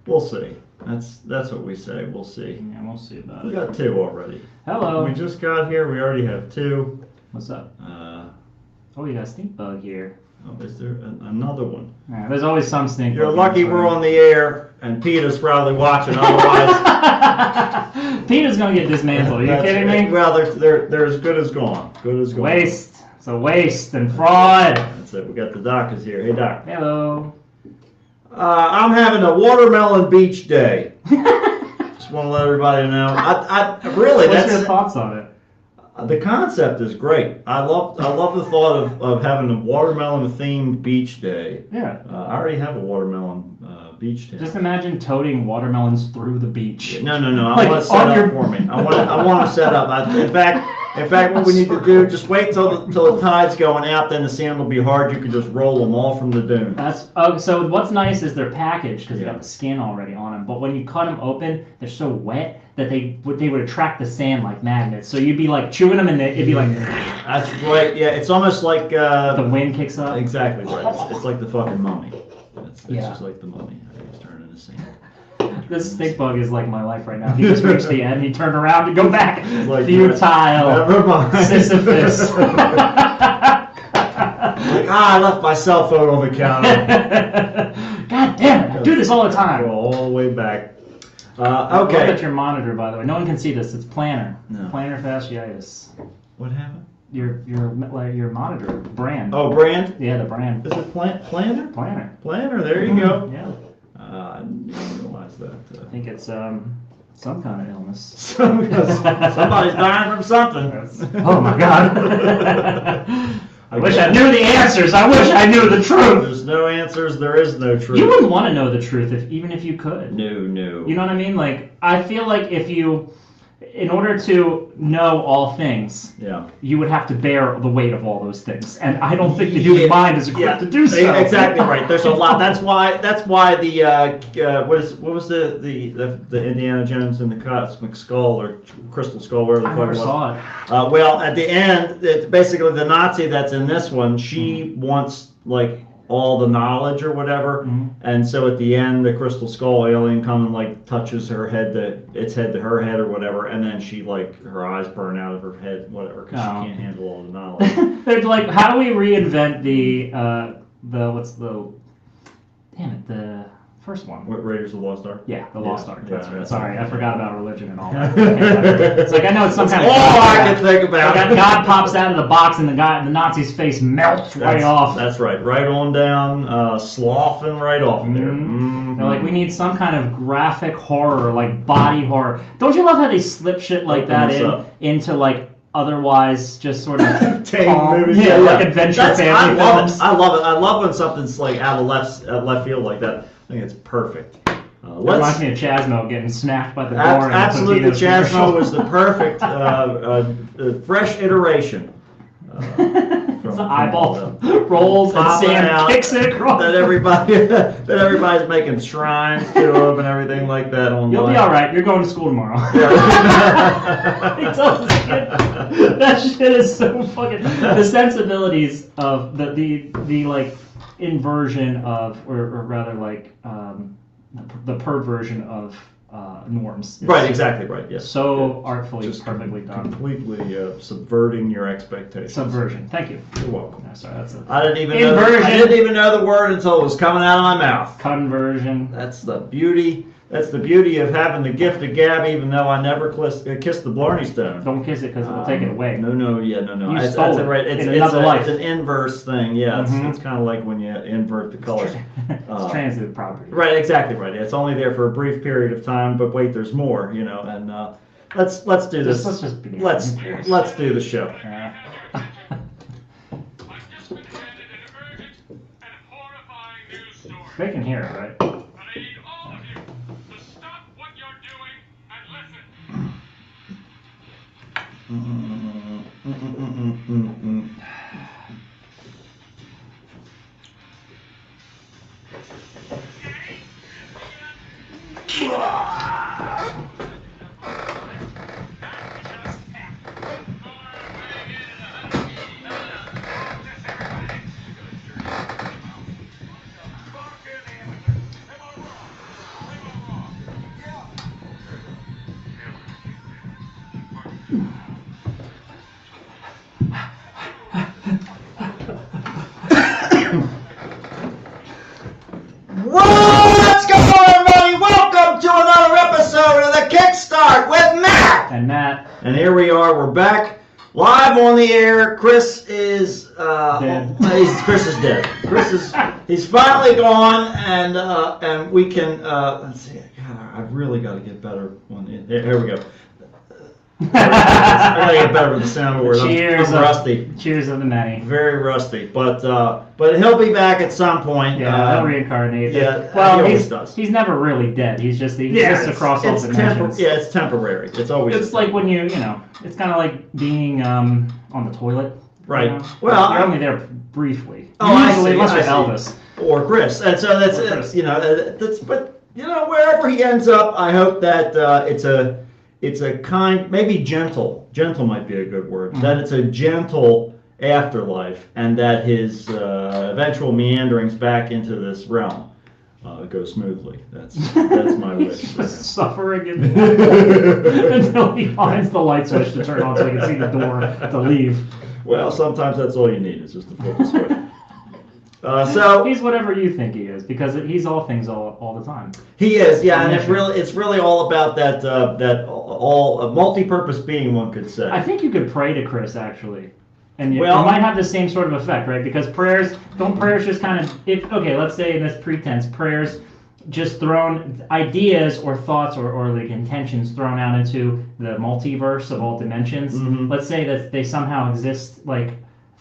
We'll see. That's what we say. We'll see. Yeah, we'll see about We it. got two already. Hello. We just got here. We already have two. What's up? Uh, Oh, you got a stink bug here. oh, is there another one? Yeah, there's always some stink You're bug. lucky we're on the air, and Peter's probably watching. Otherwise, Peter's gonna get dismantled. Are you kidding me? Well, they're as good as gone. Good as gone. Waste. It's a waste and fraud. That's it. We got the doc is here. Hey, doc. Hello. I'm having a watermelon beach day. Just want to let everybody know. I really What's that's your thoughts on it? the concept is great. I love the thought of having a watermelon themed beach day. Yeah. I already have a watermelon beach day. Just imagine toting watermelons through the beach. No. I Like, want to set on up your- for me. I want to set up. In fact, what we need to do, just wait till the tide's going out. Then the sand will be hard. You can just roll them all from the dune. That's so. What's nice is they're packaged because they got the skin already on them. But when you cut them open, they're so wet that they would attract the sand like magnets. So you'd be like chewing them, and it'd be like That's right. Yeah, it's almost like the wind kicks up. exactly right. It's like the fucking mummy. It's Yeah. just like the mummy. He's turning into sand. This stink bug is like my life right now. He just reached the end. He turned around to go back. Like, Futile. Never mind. Sisyphus. I left my cell phone on the counter. God damn it! I do this all the Go time. all the way back. Look Okay. at your monitor, by the way. No one can see this. It's plantar. No. Plantar fasciitis. What happened? Your monitor brand. Oh, brand? Yeah, the brand. Is it planner? Plantar. Planner, there you go. Yeah. I didn't realize that. I think it's some kind of illness. Somebody's dying from something. Oh my god. I wish I knew the answers. I wish I knew the truth. There's no answers, there is no truth. You wouldn't want to know the truth even if you could. No. You know what I mean? Like, I feel like in order to know all things, Yeah. you would have to bear the weight of all those things. And I don't think the human mind is equipped to do so. Exactly right. There's a lot. That's why the what was the Indiana Jones and the Cosmic Skull or Crystal Skull, whatever the I fuck never it was. saw it. Well, at the end, basically the Nazi that's in this one, she wants like all the knowledge or whatever, and so at the end, the Crystal Skull alien comes and like touches her head its head to her head or whatever, and then she like her eyes burn out of her head, whatever, because she can't handle all the knowledge. They're like, how do we reinvent the first one? What, Raiders of the Lost Ark? Yeah, the Lost Ark. That's yeah, right. that's Sorry, right. I forgot about religion and all that. It's like I know it's some kind of. All I can think about. Like God pops out of the box and the Nazi's face melts right off. That's right. Right on down, sloughing right off there. They're like, we need some kind of graphic horror, like body horror. Don't you love how they slip shit like Open that this up. into like otherwise just sort of Tame movies. yeah, like adventure family I love films. it. I love it. I love when something's like out of left field like that. I think it's perfect. Reminds me of Chasmo getting snapped by the door. Absolutely, in the Chasmo Totino's was the perfect fresh iteration. The eyeball rolls and Popping Sam out, kicks it across. that everybody's making shrines to him and everything like that online. You'll be all right. You're going to school tomorrow. He tells this kid, that shit is so fucking. The sensibilities of the like inversion of, or rather like the perversion of norms. is Right, exactly right. Yes. So artfully, Just perfectly done. completely subverting your expectations. Subversion. Thank you. You're welcome. No, sorry, that's a I didn't even Inversion. know. I didn't even know the word until it was coming out of my mouth. conversion. That's the beauty. That's the beauty of having the gift of gab. Even though I never kissed the Blarney Stone. Don't kiss it because it'll take it away. No. You That's stole it right. in It's another life. It's an inverse thing. Yeah, Mhm. it's kind of like when you invert the colors. It's transitive property. Right, exactly right. It's only there for a brief period of time, but wait, there's more. And let's do this. Let's just begin. Let's do the show. Yeah. I've just been handed an urgent and horrifying news story. They can hear it, right? And I need all of you to stop what you're doing and listen. And Matt. And here we are. We're back live on the air. Chris is Dead. Chris is dead. He's finally gone, and we can let's see. God, I've really got to get better on it. Here we go. I gotta get better with the soundboard. I'm rusty. Cheers of the many. Very rusty, but he'll be back at some point. Yeah, he'll reincarnate. Yeah, well, he always does. He's never really dead. He's just across all dimensions. It's temporary. It's always. It's like when you know, it's kind of like being on the toilet. Right. You know? Well, you're only there briefly. Oh, I Usually, see. unless I you're see. Elvis. Or Chris, and so that's Or Chris. but wherever he ends up, I hope that it's a kind, maybe gentle might be a good word. Mm-hmm. That it's a gentle afterlife, and that his eventual meanderings back into this realm go smoothly. That's my wish. He's just suffering until he finds the light switch to turn on so he can see the door to leave. Well, sometimes that's all you need is just to flip the switch. So he's whatever you think he is, because he's all things all the time. he is, yeah, and it's really all about that all a multi-purpose being, one could say. I think you could pray to Chris actually, and you Well- might have the same sort of effect, right? Because prayers just kind of let's say in this pretense, prayers just thrown ideas or thoughts or like intentions thrown out into the multiverse of all dimensions. Mhm. Let's say that they somehow exist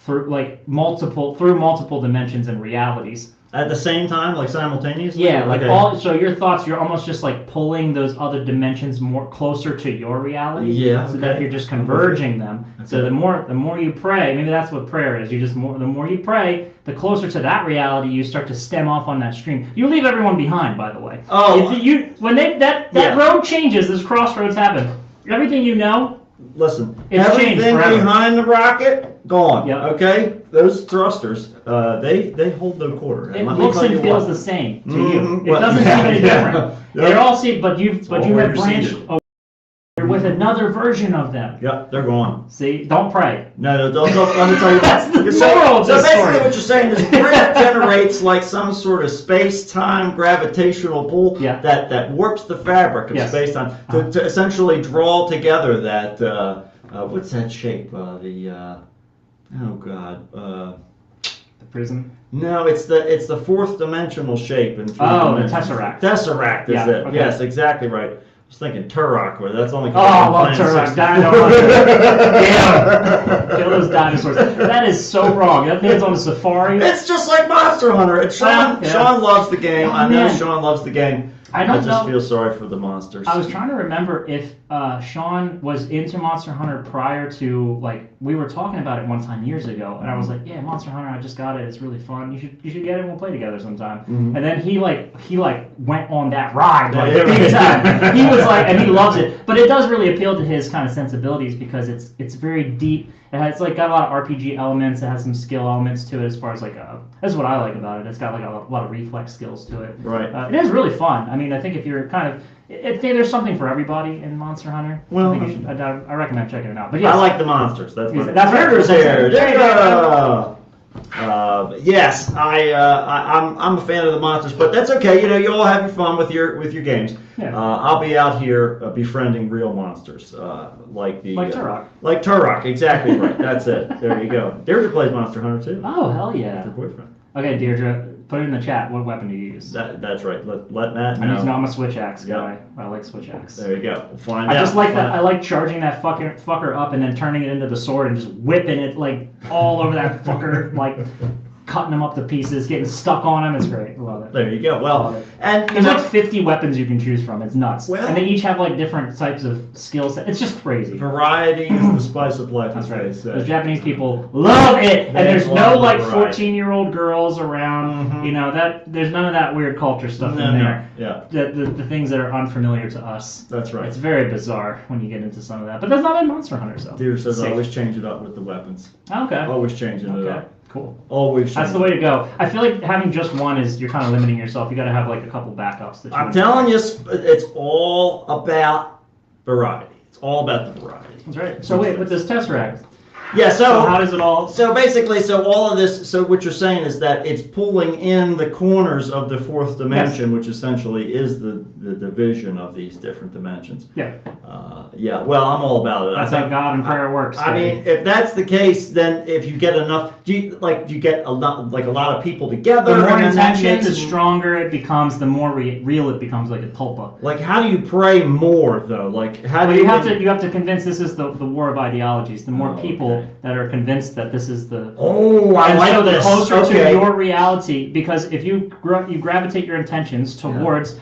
through multiple dimensions and realities. At the same time, like simultaneously? Yeah, like Okay. so your thoughts, you're almost just like pulling those other dimensions more closer to your reality. Yeah, So that okay. you're just converging them. So Okay. the more you pray, maybe that's what prayer is. The more you pray, the closer to that reality you start to stem off on that stream. You leave everyone behind, by the way. Oh. When that Yeah. road changes, this crossroads happen. Everything you know. Listen, It's changed everything forever. behind the rocket, gone. Yep. Okay? Those thrusters, they hold no quarter. It Let me looks tell and you feels what. the same to Mhm. you. It Well, doesn't yeah, seem any yeah. different. Yep. They're all see, but you all have where you're branched seated. away with another version of them. Yep, they're gone. See, don't pray. No, don't let me tell you That's what. the You're saying- moral of so this basically story. what you're saying is prayer generates like some sort of space-time gravitational pull Yeah. that warps the fabric of Yes. space-time Uh-huh. to essentially draw together that what's that shape? Oh God. The prism. No, it's the fourth dimensional shape in three Oh, the dimensions. tesseract. Tesseract is Yeah, it? okay. Yes, exactly right. I was thinking Turok, where that's only. Oh, I love Turok. Kill those dinosaurs. That is so wrong. That man's on a safari. It's just like Monster Hunter. And Sean, Yeah. Sean loves the game. Oh, I know man. Sean loves the game. I don't just know. feel sorry for the monsters. I was trying to remember if Sean was into Monster Hunter prior to, like, we were talking about it one time years ago, and I was like, yeah, Monster Hunter, I just got it. It's really fun. You should get it and we'll play together sometime. Mhm. And then he went on that ride like Yeah, big right. time. He was like, and he loves it. But it does really appeal to his kind of sensibilities because it's very deep. It's like got a lot of RPG elements. It has some skill elements to it as far as like that's what I like about it. It's got like a lot of reflex skills to it. Right. It is really fun. I mean, I think if you're kind of, there's something for everybody in Monster Hunter. Well, I think you should, I recommend checking it out. But yes, I like the monsters. That's Yes, my that's right. There's here. There you go. Yes, I'm a fan of the monsters, but that's okay. You all have your fun with your games. Yeah. I'll be out here befriending real monsters, like Turok. Like Turok, exactly right. That's it. There you go. Deirdre plays Monster Hunter too. Oh hell yeah. Her boyfriend. Okay, Deirdre, put it in the chat. What weapon do you use? That's right. Let Matt I'm know. a switch axe Yeah. guy. I like switch axe. There you go. We'll find I out. just like that. I like charging that fucker up and then turning it into the sword and just whipping it like all over that fucker, like cutting him up to pieces, getting stuck on him. It's great. I love it. There you go. Love Well, it. and you There's know, like 50 weapons you can choose from. It's nuts. Well- and they each have like different types of skill set. It's just crazy. variety is the spice of life. That's as right. they say. Those Japanese people love it, and They there's no love like the variety. 14-year-old girls around. Mhm. You know that there's none of that weird culture stuff in there. Yeah, The things that are unfamiliar to us. that's right. It's very bizarre when you get into some of that, but that's not in Monster Hunter, so. Deirdre says Safe. always change it up with the weapons. Okay. Always changing it Okay. up. Cool. Always. That's the way to go. I feel like having just one is you're kind of limiting yourself. You got to have like a couple backups. That I'm telling you, it's all about variety. It's all about the variety. That's right. So wait, with this Tesseract, Yeah, So how does it all? So basically, so all of this, so what you're saying is that it's pulling in the corners of the fourth dimension, which essentially is the division of these different dimensions. Yeah. Yeah, well, I'm all about it. That's how God and prayer works. I mean, if that's the case, then if you get enough, do you get a lot of people together? The more and then that intention, makes the it- stronger it becomes, the more real it becomes, like a tulpa. Like, how do you pray more though? Like, how do Well, you? you have to convince this is the war of ideologies. The more Oh, people okay. that are convinced that this is the Oh, I and like so the this. closer Okay. to your reality, because if you gravitate your intentions towards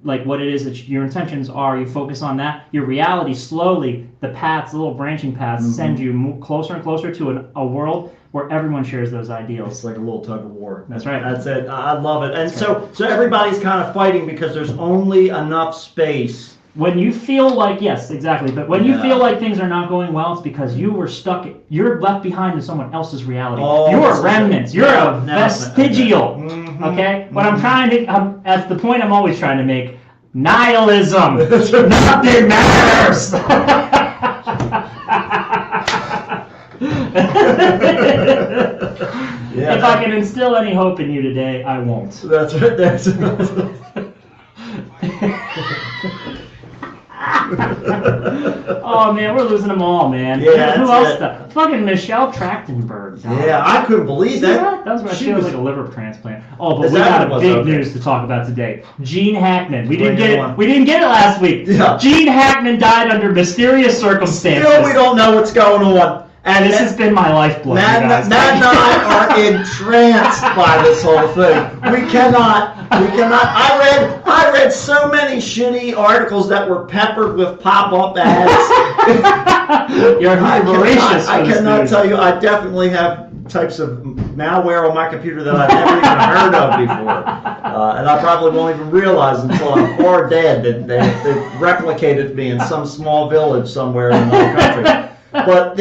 like what it is that your intentions are, you focus on that, your reality slowly, the paths, the little branching paths, send you closer and closer to a world where everyone shares those ideals. It's like a little tug of war. That's right. That's it. I love it. And That's so everybody's kind of fighting because there's only enough space. When you feel like, yes, exactly, but when you Yeah. feel like things are not going well, it's because you were stuck, you're left behind in someone else's reality. Oh, this You're is a remnant, you're a vestigial, Mhm. okay? What I'm trying to, that's the point I'm always trying to make, nihilism, nothing matters! Yeah, If I can instill any hope in you today, I won't. That's right. That's Oh man, we're losing them all, man. Yeah, Who that's else? it. Fucking Michelle Trachtenberg. dog. Yeah, I couldn't believe See that. That was when She she was was- like a liver transplant. Oh, but Is we that got what a it was? big Okay. news to talk about today. Gene Hackman. We Bring didn't get it it. on. We didn't get it last week. Yeah. Gene Hackman died under mysterious circumstances. Still, we don't know what's going on. And This has been my lifeblood, you Matt guys. Matt and I are entranced by this whole thing. We cannot. I read so many shitty articles that were peppered with pop-up ads. You're voracious. I for this cannot news. tell you. I definitely have types of malware on my computer that I've never even heard of before, and I probably won't even realize until I'm far dead that they've replicated me in some small village somewhere in another country. But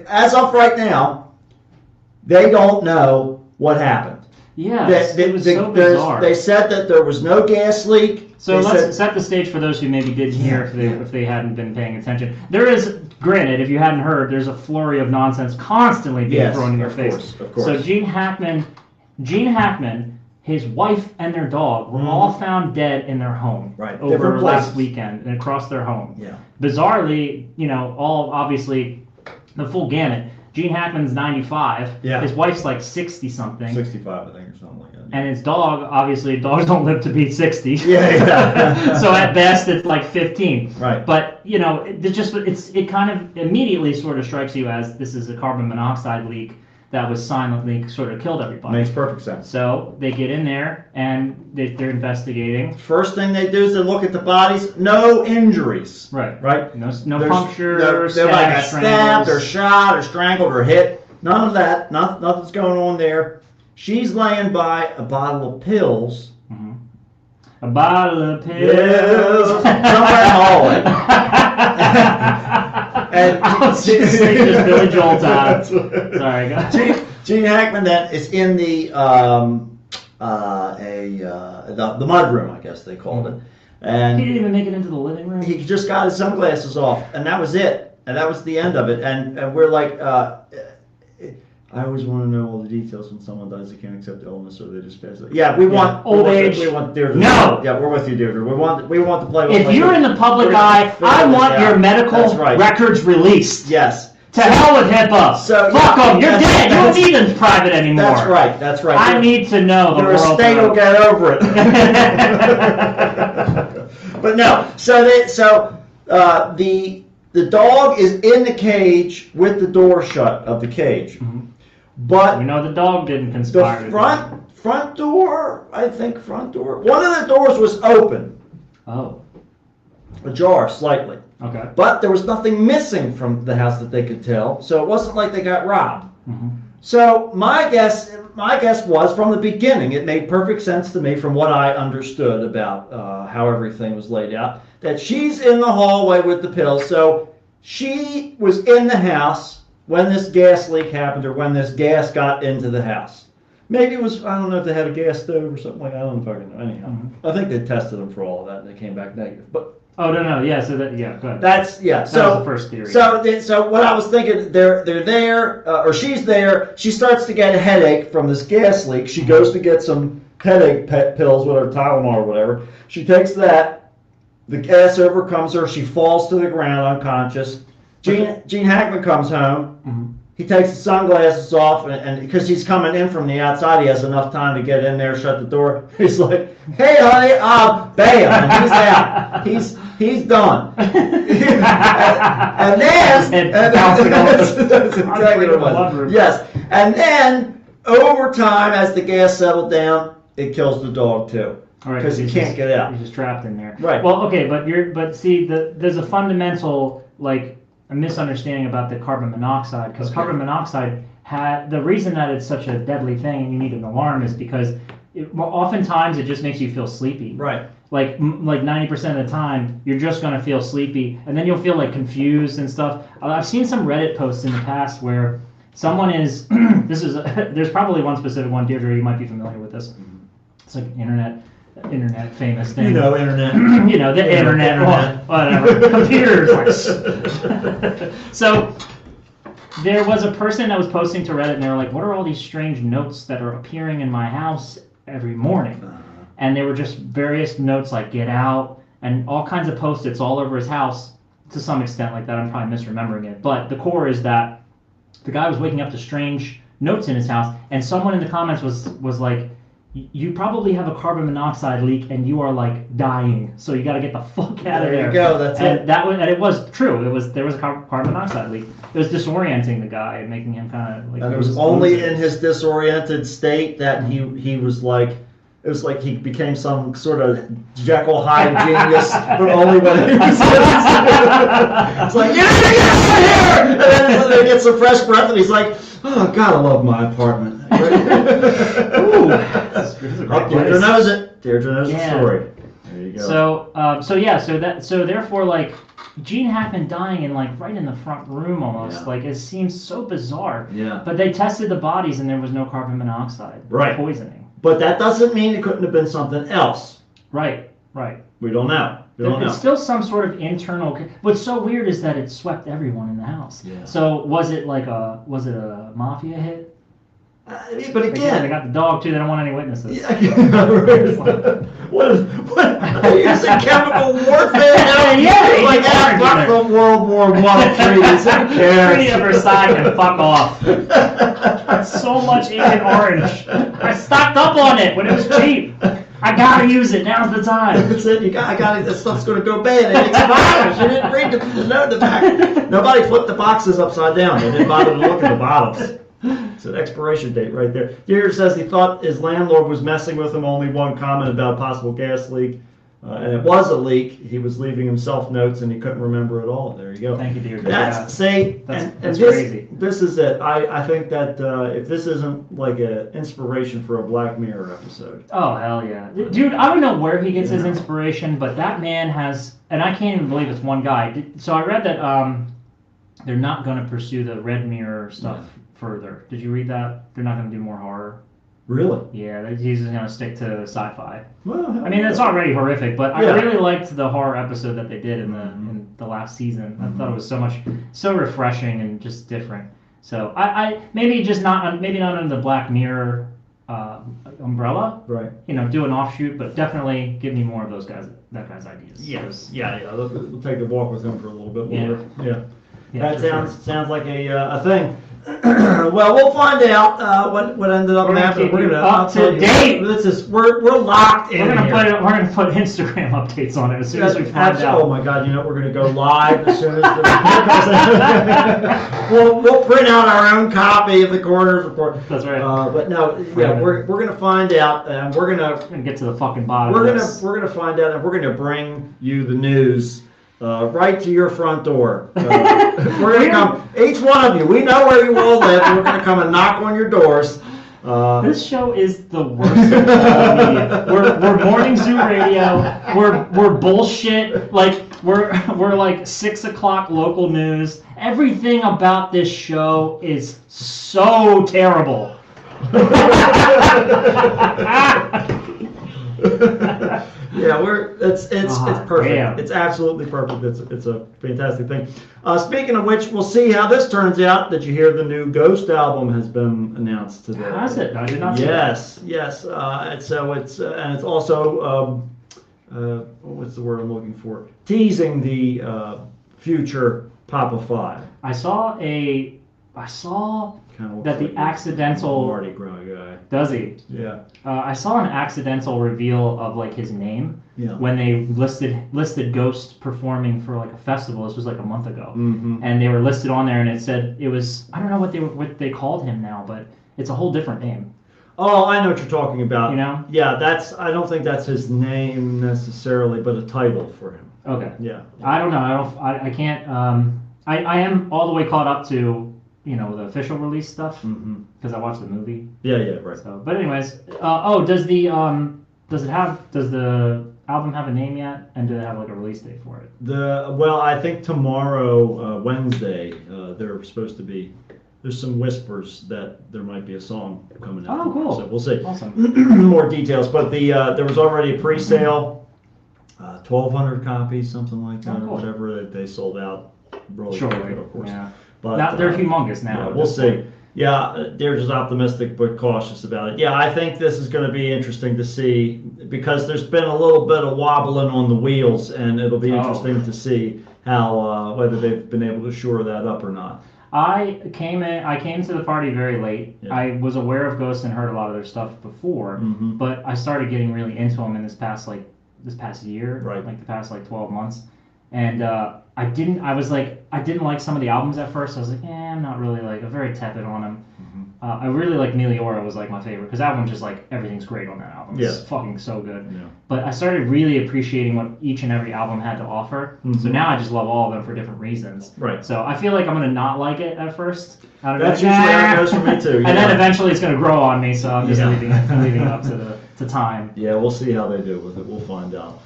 as of right now, they don't know what happened. Yes, it was so bizarre. They said that there was no gas leak. So They let's said- set the stage for those who maybe didn't hear if they hadn't been paying attention. There is, granted, if you hadn't heard, there's a flurry of nonsense constantly being Yes, thrown in your of face. course, of course. So Gene Hackman, his wife and their dog were all found dead in their home Right, over different last places. weekend and across their home. Yeah. Bizarrely, all obviously the full gamut. Gene Hackman's 95. Yeah. His wife's like 60 something. 65, I think, or something like that. And his dog, obviously, dogs don't live to be 60. Yeah. So at best, it's like 15. Right. But it kind of immediately sort of strikes you as this is a carbon monoxide leak that was silently sort of killed everybody. Makes perfect sense. So they get in there and they're investigating. First thing they do is they look at the bodies. No injuries. Right. Right. No There's- puncture, they're like a stab, stabbed or strangles. shot or strangled or hit. None of that. Nothing's going on there. She's laying by a bottle of pills. A bottle of pills. Pills. Somewhere in the hallway. And I was just thinking just Billy Joel time. Sorry, guys. Gene Hackman then is in the mud room, I guess they called it, He and didn't even make it into the living room. he just got his sunglasses off, and that was it, and that was the end of it. And we're like, I always want to know all the details when someone dies. They can't accept illness, or they just pass it. Yeah, we want Old age. We want Deirdre. No. Yeah, we're with you, Deirdre. We want to play. If you're in the public eye, I want your medical That's right. records released. Yes. To hell with HIPAA. So- Fuck them. You're Yes, dead. You don't that's- need them private anymore. That's right. That's right. I need to know the Your world. estate will get over it. But no, the dog is in the cage with the door shut of the cage, but We know the dog didn't the conspire. to do front door, I think front door, one of the doors was open, it. Oh, ajar slightly, okay. but there was nothing missing from the house that they could tell, so it wasn't like they got robbed. Mhm. So my guess was from the beginning, it made perfect sense to me from what I understood about how everything was laid out, that she's in the hallway with the pills. So she was in the house when this gas leak happened or when this gas got into the house. Maybe it was, I don't know if they had a gas stove or something like that. I don't fucking know. Anyhow, I think they tested them for all of that and they came back negative. But Oh no, yeah. So that go ahead. That's yeah. That So was the first theory. So what I was thinking, they're there, or she's there. She starts to get a headache from this gas leak. She goes to get some headache pills, whatever, Tylenol or whatever. She takes that. The gas overcomes her. She falls to the ground unconscious. Gene Hackman comes home. Mhm. He takes the sunglasses off, and because he's coming in from the outside, he has enough time to get in there, shut the door. He's like, "Hey, honey," bam, and he's out. He's done. and then that's exactly what it was. Yes, and then over time, as the gas settled down, it kills the dog too. Right, because he can't get out. He's just trapped in there. Right. Well, okay, but see, there's a fundamental a misunderstanding about the carbon monoxide, because carbon monoxide the reason that it's such a deadly thing and you need an alarm is because oftentimes it just makes you feel sleepy. Right. Like 90% of the time, you're just gonna feel sleepy, and then you'll feel like confused and stuff. I've seen some Reddit posts in the past where someone is. There's probably one specific one, Deirdre. You might be familiar with this. It's like internet famous thing. Internet. The internet. Well, whatever. Computers. So there was a person that was posting to Reddit, and they were like, "What are all these strange notes that are appearing in my house every morning?" And they were just various notes like "get out" and all kinds of post-its all over his house. To some extent, like that, I'm probably misremembering it. But the core is that the guy was waking up to strange notes in his house, and someone in the comments was like, "You probably have a carbon monoxide leak, and you are like dying. So you got to get the fuck out of there." There you go. That's it. And it was true. There was a carbon monoxide leak. It was disorienting the guy and making him kind of like. And it was only in his disoriented state that he was like. It was like he became some sort of Jekyll Hyde genius, but only when he was. It's like, "You need to get out of here!" And then they get some fresh breath, and he's like, "Oh God, I love my apartment." Ooh, this is a great Deirdre place. knows it. Deirdre knows Yeah. the story. There you go. So therefore, like, Gene Hackman dying in like right in the front room almost, Yeah. like it seems so bizarre. Yeah. But they tested the bodies and there was no carbon monoxide poisoning. But that doesn't mean it couldn't have been something else. Right. We don't know. It's still some sort of internal. What's so weird is that it swept everyone in the house. Yeah. So was it a mafia hit? But They again, got the dog too. They don't want any witnesses. what are you using chemical warfare now? Yeah, like Agent Orange fuck in the World War I treaties. Who Treaty of cares? Versailles can fuck off. So much Agent Orange. I stocked up on it when it was cheap. I gotta use it. Now's the time. That's it. I got it. That stuff's going to go bad. It expires. You didn't read the note in the back. Nobody flipped the boxes upside down. They didn't bother to look at the bottoms. It's an expiration date right there. Deere says he thought his landlord was messing with him. Only one comment about a possible gas leak. And it was a leak. He was leaving himself notes and he couldn't remember it all. There you go. Thank you, Deirdre. That's That's crazy. This is it. I think that if this isn't like an inspiration for a Black Mirror episode. Oh, hell yeah. Dude, I don't know where he gets his inspiration, but that man has, and I can't even believe it's one guy. So I read that they're not going to pursue the Red Mirror stuff further. Did you read that? They're not going to do more horror. Really? Yeah, he's just going to stick to sci-fi. Well, I mean, it's already horrific, but Yeah. I really liked the horror episode that they did in the last season. I thought it was so refreshing and just different. So I maybe not under the Black Mirror umbrella. Right. Do an offshoot, but definitely give me more of that guy's ideas. Yes. Yeah. We'll take a walk with him for a little bit longer. Yeah. Yeah, That for sounds like a thing. Well, we'll find out what ended up We're gonna happening. keep you I'll up tell to you, date. We're locked in We're gonna here. put Instagram updates on it as soon as we find out. Oh my God! We're going to go live as soon as we'll print out our own copy of the coroner's report. That's right. But no, yeah, we're going to find out, and we're going to We're gonna get to the fucking bottom we're of gonna this. we're gonna find out, and we're gonna bring you the news right to your front door. We're gonna come, each one of you. We know where you all live. We're gonna come and knock on your doors. This show is the worst of all media. We're morning zoo radio. We're bullshit. Like we're like 6 o'clock local news. Everything about this show is so terrible. Yeah, it's perfect. Damn. It's absolutely perfect. It's a fantastic thing. Speaking of which, we'll see how this turns out. Did you hear the new Ghost album has been announced today? Has it? I did not see that. Yes. And so it's also what's the word I'm looking for? Teasing the future Papa 5. I saw Kind of that the accidental Mardi Gras guy. does he? Yeah. I saw an accidental reveal of like his name Yeah. when they listed Ghost performing for like a festival. This was like a month ago, Mm-hmm. and they were listed on there, and it said it was, I don't know what they called him now, but it's a whole different name. Oh, I know what you're talking about. You know? Yeah, I don't think that's his name necessarily, but a title for him. Okay. Yeah. I don't know. I can't. I am all the way caught up to the official release stuff Mm-hmm. because I watched the movie. Yeah, right. So, but anyways, does the album have a name yet, and do they have like a release date for it? Well, I think tomorrow, Wednesday, they're supposed to be. There's some whispers that there might be a song coming out. Oh, cool. So we'll see. Awesome. More details, but there was already a pre-sale, 1,200 copies, something like that, Oh, or cool. whatever. They sold out really Surely, quick, of course. yeah. But Now, they're humongous now. yeah, at we'll this see. point. Yeah, they're just optimistic but cautious about it. Yeah, I think this is going to be interesting to see because there's been a little bit of wobbling on the wheels, and it'll be Oh. interesting to see how whether they've been able to shore that up or not. I came to the party very late. Yeah. I was aware of Ghost and heard a lot of their stuff before, Mhm. but I started getting really into them in this past year, Right. like the past 12 months. And I didn't like some of the albums at first. I was like, I'm not really I'm very tepid on them. I really like Meliora was like my favorite because that one just like everything's great on that album. It's Yeah. fucking so good. Yeah. But I started really appreciating what each and every album had to offer. So Mhm. now I just love all of them for different reasons. Right. So I feel like I'm gonna not like it at first. I'm That's gonna be usually how it "Nah." goes for me too. And then eventually it's gonna grow on me. So I'm just Yeah. leaving it up to time. Yeah, we'll see how they do with it. We'll find out.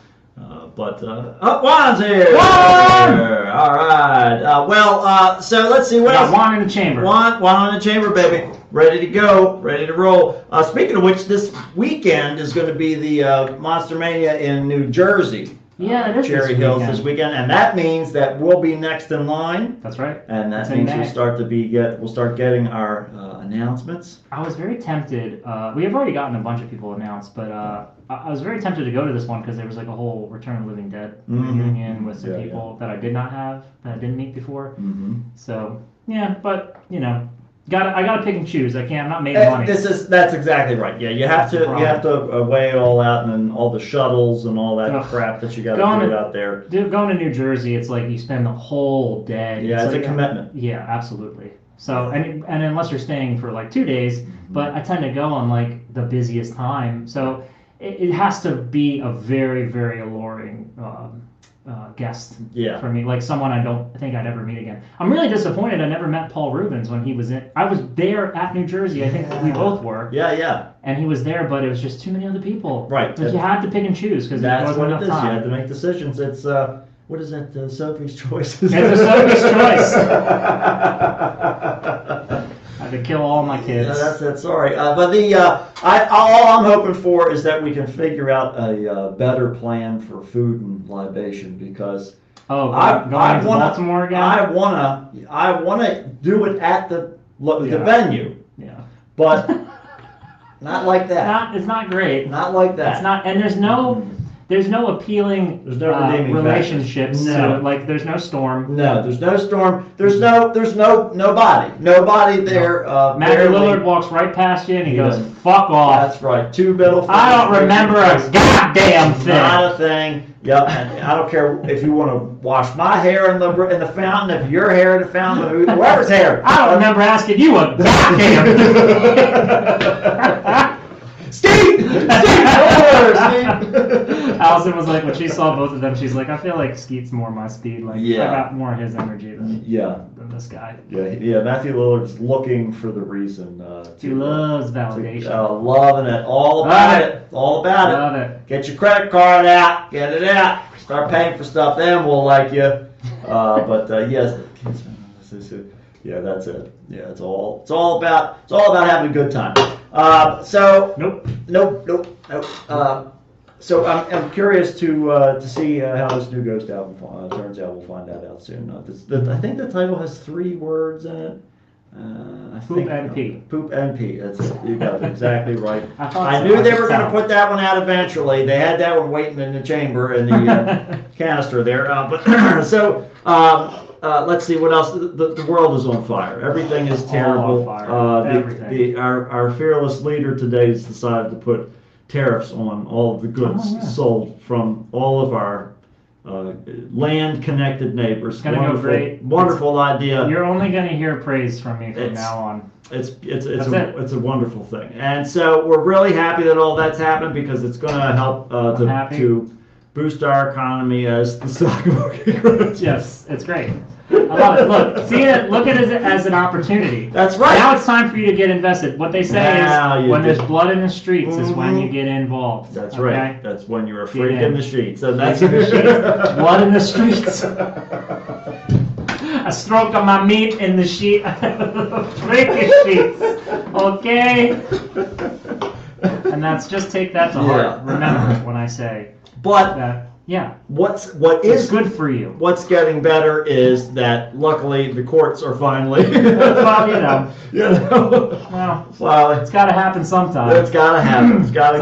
Juan's here. Juan! All right. So let's see what We got else. Juan in the chamber. Juan in the chamber, baby. Ready to go. Ready to roll. Speaking of which, this weekend is going to be the Monster Mania in New Jersey. Yeah, it is Cherry this Hills weekend. this weekend, and that means that we'll be next in line, That's right. and that It's in means May. we'll start getting our announcements. I was very tempted. We have already gotten a bunch of people announced, but I was very tempted to go to this one because there was like a whole Return of the Living Dead Mhm. reunion with some Yeah, people that I did not have, that I didn't meet before. Mm-hmm. So yeah, but I gotta pick and choose. I'm not making money. That's exactly right. Yeah, you have That's the to weigh it all out, and then all the shuttles and all that Ugh. crap that you got Going to do to- out there. Dude, going to New Jersey, it's like you spend the whole day. Yeah, it's a like commitment. Yeah, absolutely. So and unless you're staying for like 2 days, Mm-hmm. but I tend to go on like the busiest time, so it has to be a very very alluring guest Yeah. for me, like someone I don't think I'd ever meet again. I'm really disappointed I never met Paul Rubens when he was in. I was there at New Jersey. I think we both were, Yeah. and he was there, but it was just too many other people. Right. Like you had to pick and choose because there That's wasn't what enough it is. You time. have to make decisions. It's what is that? Sophie's Choice. It's a Sophie's Choice. I had to kill all my kids. Yeah, that's sorry. But all I'm hoping for is that we can figure out a better plan for food and libation because Oh, I going to wanna- Baltimore again? I wanna do it at the Yeah. venue, Yeah. but not like that. It's not great. Not like that. It's not, and there's no appealing There's no redeeming relationships. factors. To No. it. Like there's no Storm. No, there's no Storm. There's nobody there. Matthew barely. Lillard walks right past you and he He goes, doesn't. "Fuck off." That's right. Two middle. I don't fingers. remember a goddamn thing. Not a thing. Yep. And I don't care if you want to wash my hair in the fountain, if your hair in the fountain, whoever's hair. I don't remember asking you a goddamn thing. Steve! Allison was like, when she saw both of them, she's like, I feel like Skeet's more my speed. Like, Yeah. I got more of his energy than this guy. Yeah. Matthew Lillard's looking for the reason. He loves validation. Loving it. All about it. All about it. Love it. Get your credit card out. Get it out. Start paying for stuff. Then we'll like you. Yes. Yeah, that's it. Yeah, it's all about having a good time. Nope. So I'm curious to see how this new Ghost album turns out. We'll find that out soon. I think the title has 3 words in it. Poop and pee. Poop and pee. That's it. You got it exactly right. I I knew they were going to put that one out eventually. They had that one waiting in the chamber in the canister there. Let's see what else. The world is on fire. Everything is terrible. All on fire. Our fearless leader today has decided to put tariffs on all of the goods sold from all of our land-connected neighbors. It's gonna go great. Wonderful idea. You're only gonna hear praise from me from now on. It's a wonderful thing, and so we're really happy that all that's happened because it's going to help to boost our economy as the stock market grows. Yes, it's great. I love it. Look at it as an opportunity. That's right. Now it's time for you to get invested. What they say is when there's blood in the streets is when you get involved. That's okay? right. That's when you're a freak in the sheets. So that's blood in the streets. A stroke of my meat in the sheet. Freaking sheets. Okay? And that's just take that to heart. Remember when I say that. Yeah. It's good for you. What's getting better is that luckily the courts are finally well, it's got to happen sometime. It's got to happen. It's got to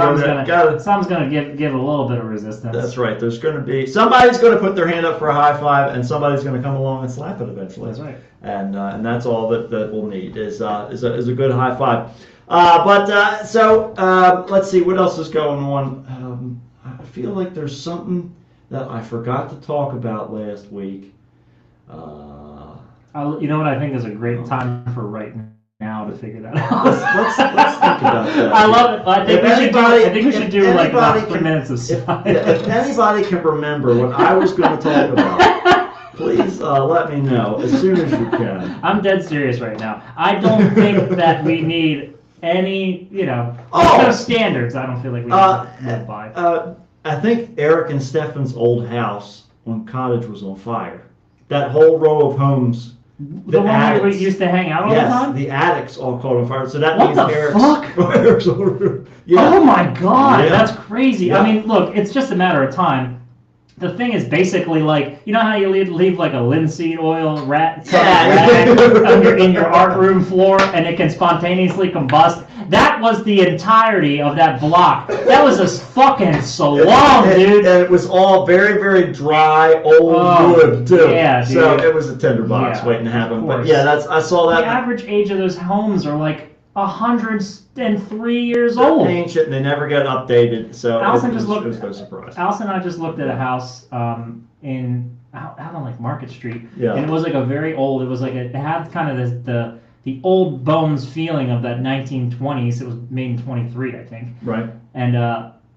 go. Someone's going to give a little bit of resistance. That's right. There's going to be somebody's going to put their hand up for a high five, and somebody's going to come along and slap it eventually. That's right. And that's all that we'll need is a good high five. Let's see what else is going on. I feel like there's something that I forgot to talk about last week. You know what I think is a great time for right now to figure that out. Let's think about that. I love it. I think we should do like about 3 minutes of silence. If anybody can remember what I was going to talk about, please let me know as soon as you can. I'm dead serious right now. I don't think that we need any, standards. I don't feel like we need to live by. I think Eric and Stefan's old house on Cottage was on fire. That whole row of homes. The one where we used to hang out all the time? Yes, the attics all caught on fire. So that what means the Eric's fuck? Oh my god, that's crazy. Yeah. I mean, look, it's just a matter of time. The thing is basically like, you know how you leave like a linseed oil rag in your art room floor and it can spontaneously combust? That was the entirety of that block. That was a fucking salon, dude. And it was all very, very dry, old wood, too. Yeah, dude. So it was a tinderbox waiting to happen. But yeah, I saw that. The average age of those homes are like 103 years old. They're ancient and they never get updated. So it was no surprise. Allison and I just looked at a house out on like Market Street. Yeah. And it was like a very old, it had kind of the old bones feeling of that 1920s. It was made in 23, I think. Right. And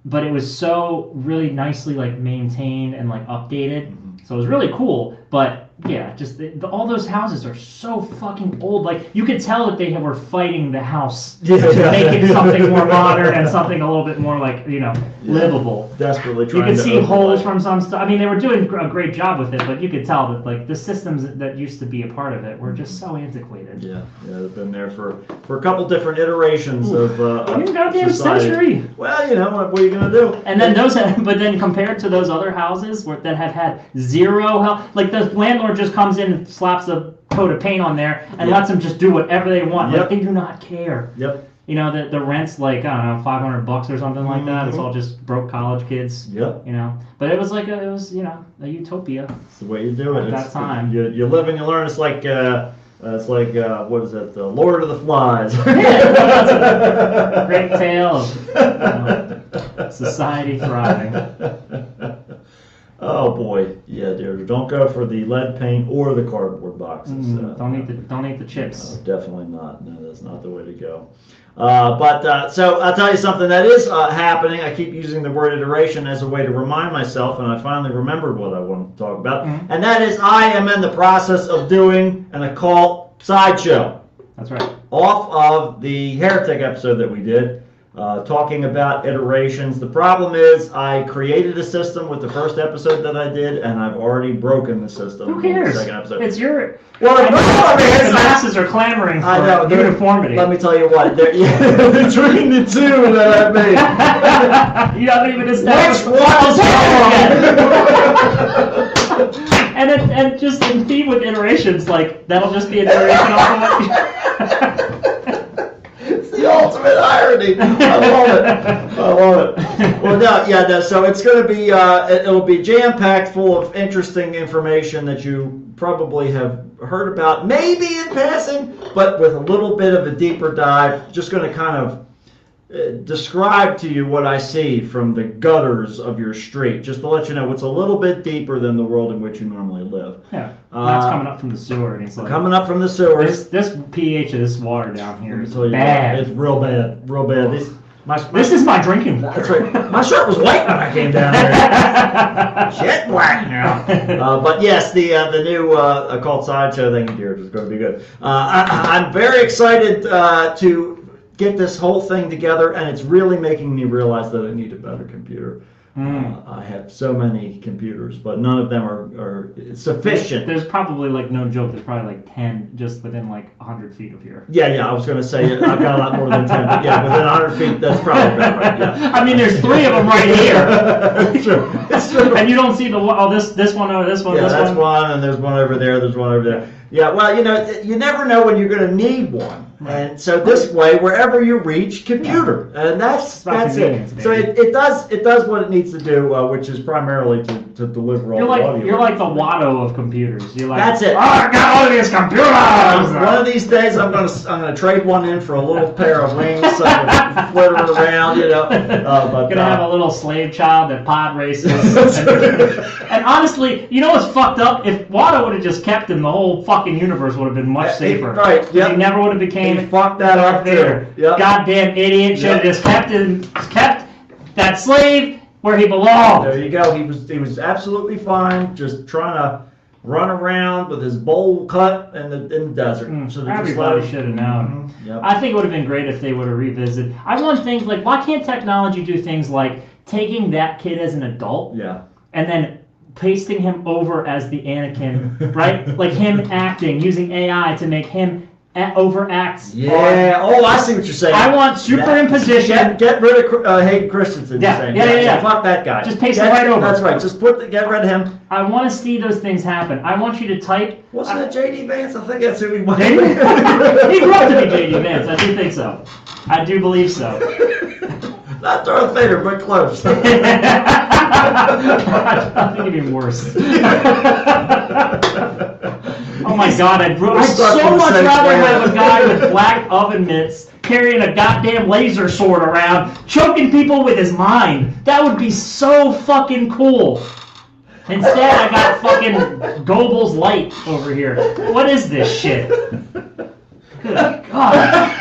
but it was so really nicely like maintained and like updated. Mm-hmm. So it was really cool. But yeah, just all those houses are so fucking old. Like you could tell that they were fighting the house to make it something more modern and something a little bit more like livable. Desperately trying. You could see holes from some stuff. I mean, they were doing a great job with it, but you could tell that like the systems that used to be a part of it were just so antiquated. Yeah, they've been there for a couple different iterations of goddamn society. Century. Well, what are you gonna do? And then but then compared to those other houses that have had zero help, like the landlord just comes in and slaps a coat of paint on there and lets them just do whatever they want. Like they do not care. Yep. You know, the rent's like, I don't know, $500 or something like that. It's all just broke college kids. Yep. You know, but it was like a utopia. It's the way you do it. At that time. You live and you learn. It's like what is it? The Lord of the Flies. Yeah, great tale of society thriving. Oh boy, yeah, dear. Don't go for the lead paint or the cardboard boxes. Don't eat the chips. No, definitely not. No, that's not the way to go. So I'll tell you something that is happening. I keep using the word iteration as a way to remind myself, and I finally remembered what I wanted to talk about, and that is I am in the process of doing an occult sideshow. That's right. Off of the Heretic episode that we did. talking about iterations. The problem is I created a system with the first episode that I did, and I've already broken the system. Who in the cares? second episode. It's your. Well, I the know problem is, the masses are clamoring I know, for uniformity. Let me tell you what, between the two that I made. You haven't even established Which one is wrong? and just in theme with iterations, like that'll just be an iteration off of what. It's the ultimate irony. I love it. Well, no. So it's going to be, it'll be jam-packed full of interesting information that you probably have heard about, maybe in passing, but with a little bit of a deeper dive. Just going to kind of describe to you what I see from the gutters of your street, just to let you know it's a little bit deeper than the world in which you normally live. Yeah, that's coming up from the sewer, and it's like coming up from the sewers. This pH of this water down here is Let me tell you bad. what, it's real bad, real bad. This is my drinking water. That's right. My shirt was white when I came down there. Jet black now. But yes, the new occult sideshow thing here is going to be good. I'm very excited to get this whole thing together, and it's really making me realize that I need a better computer. I have so many computers, but none of them are sufficient. There's probably, like, no joke, there's probably like 10 just within like 100 feet of here. Yeah, I was going to say I've got a lot more than 10, but yeah, within 100 feet, that's probably about right, yeah. I mean, there's 3 of them right here. It's true. It's true. And you don't see this one over this one, Yeah, this that's one. one, and there's one over there, there's one over there. Yeah, well, you never know when you're going to need one. And so this way, wherever you reach, computer, and that's convenience, it. So baby. it does what it needs to do, which is primarily to deliver all You're the like audio. you're like the Watto of computers. You're like, That's it. Oh, I got all of these computers. One of these days, I'm gonna trade one in for a little pair of wings, so I can flitter it around, But Gonna have a little slave child that pod races. And honestly, you know what's fucked up? If Watto would have just kept him, the whole fucking universe would have been much safer. Right, yep. He never would have became He fucked that Darth up, too. Vader. Yep. Goddamn idiot! Should have Yep. just kept that slave where he belonged. There you go. He was absolutely fine, just trying to run around with his bowl cut in the desert. So they just Everybody let him- should have known. Yep. I think it would have been great if they would have revisited. I want things like, why can't technology do things like taking that kid as an adult Yeah. and then pasting him over as the Anakin, right? Like him acting, using AI to make him overact. Yeah. Oh, I see what you're saying. I want superimposition. Get rid of Hayden Christensen. Yeah, you're saying. yeah. Fuck that guy. Just paste it right over. That's right. Just get rid of him. I want to see those things happen. I want you to type. Wasn't it J.D. Vance? I think that's who he was. Did he? He grew up to be J.D. Vance. I do think so. I do believe so. Not Darth Vader, but close. I think it'd be worse. Oh my God! I'd stuck so with the much same rather plan. have a guy with black oven mitts carrying a goddamn laser sword around, choking people with his mind. That would be so fucking cool. Instead, I got fucking Goebbels light over here. What is this shit? Good God.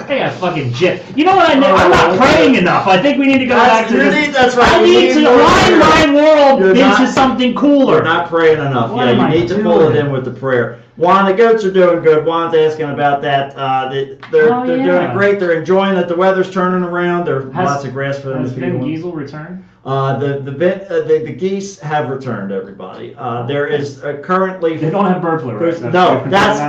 I got fucking jip. You know what I need? I'm not praying enough. I think we need to go back to this. That's right. I You need to more align prayer. my world You're into not- something cooler. You're not praying enough. What am You I need to pull it doing? in with the prayer. Juan, the goats are doing good. Juan's asking about that. They're Oh, doing yeah. great. They're enjoying that the weather's turning around. There's Has- lots of grass for them Has to feed Vin on. Diesel returned? The geese have returned. Everybody. There is currently. They don't have bird flu, right? No,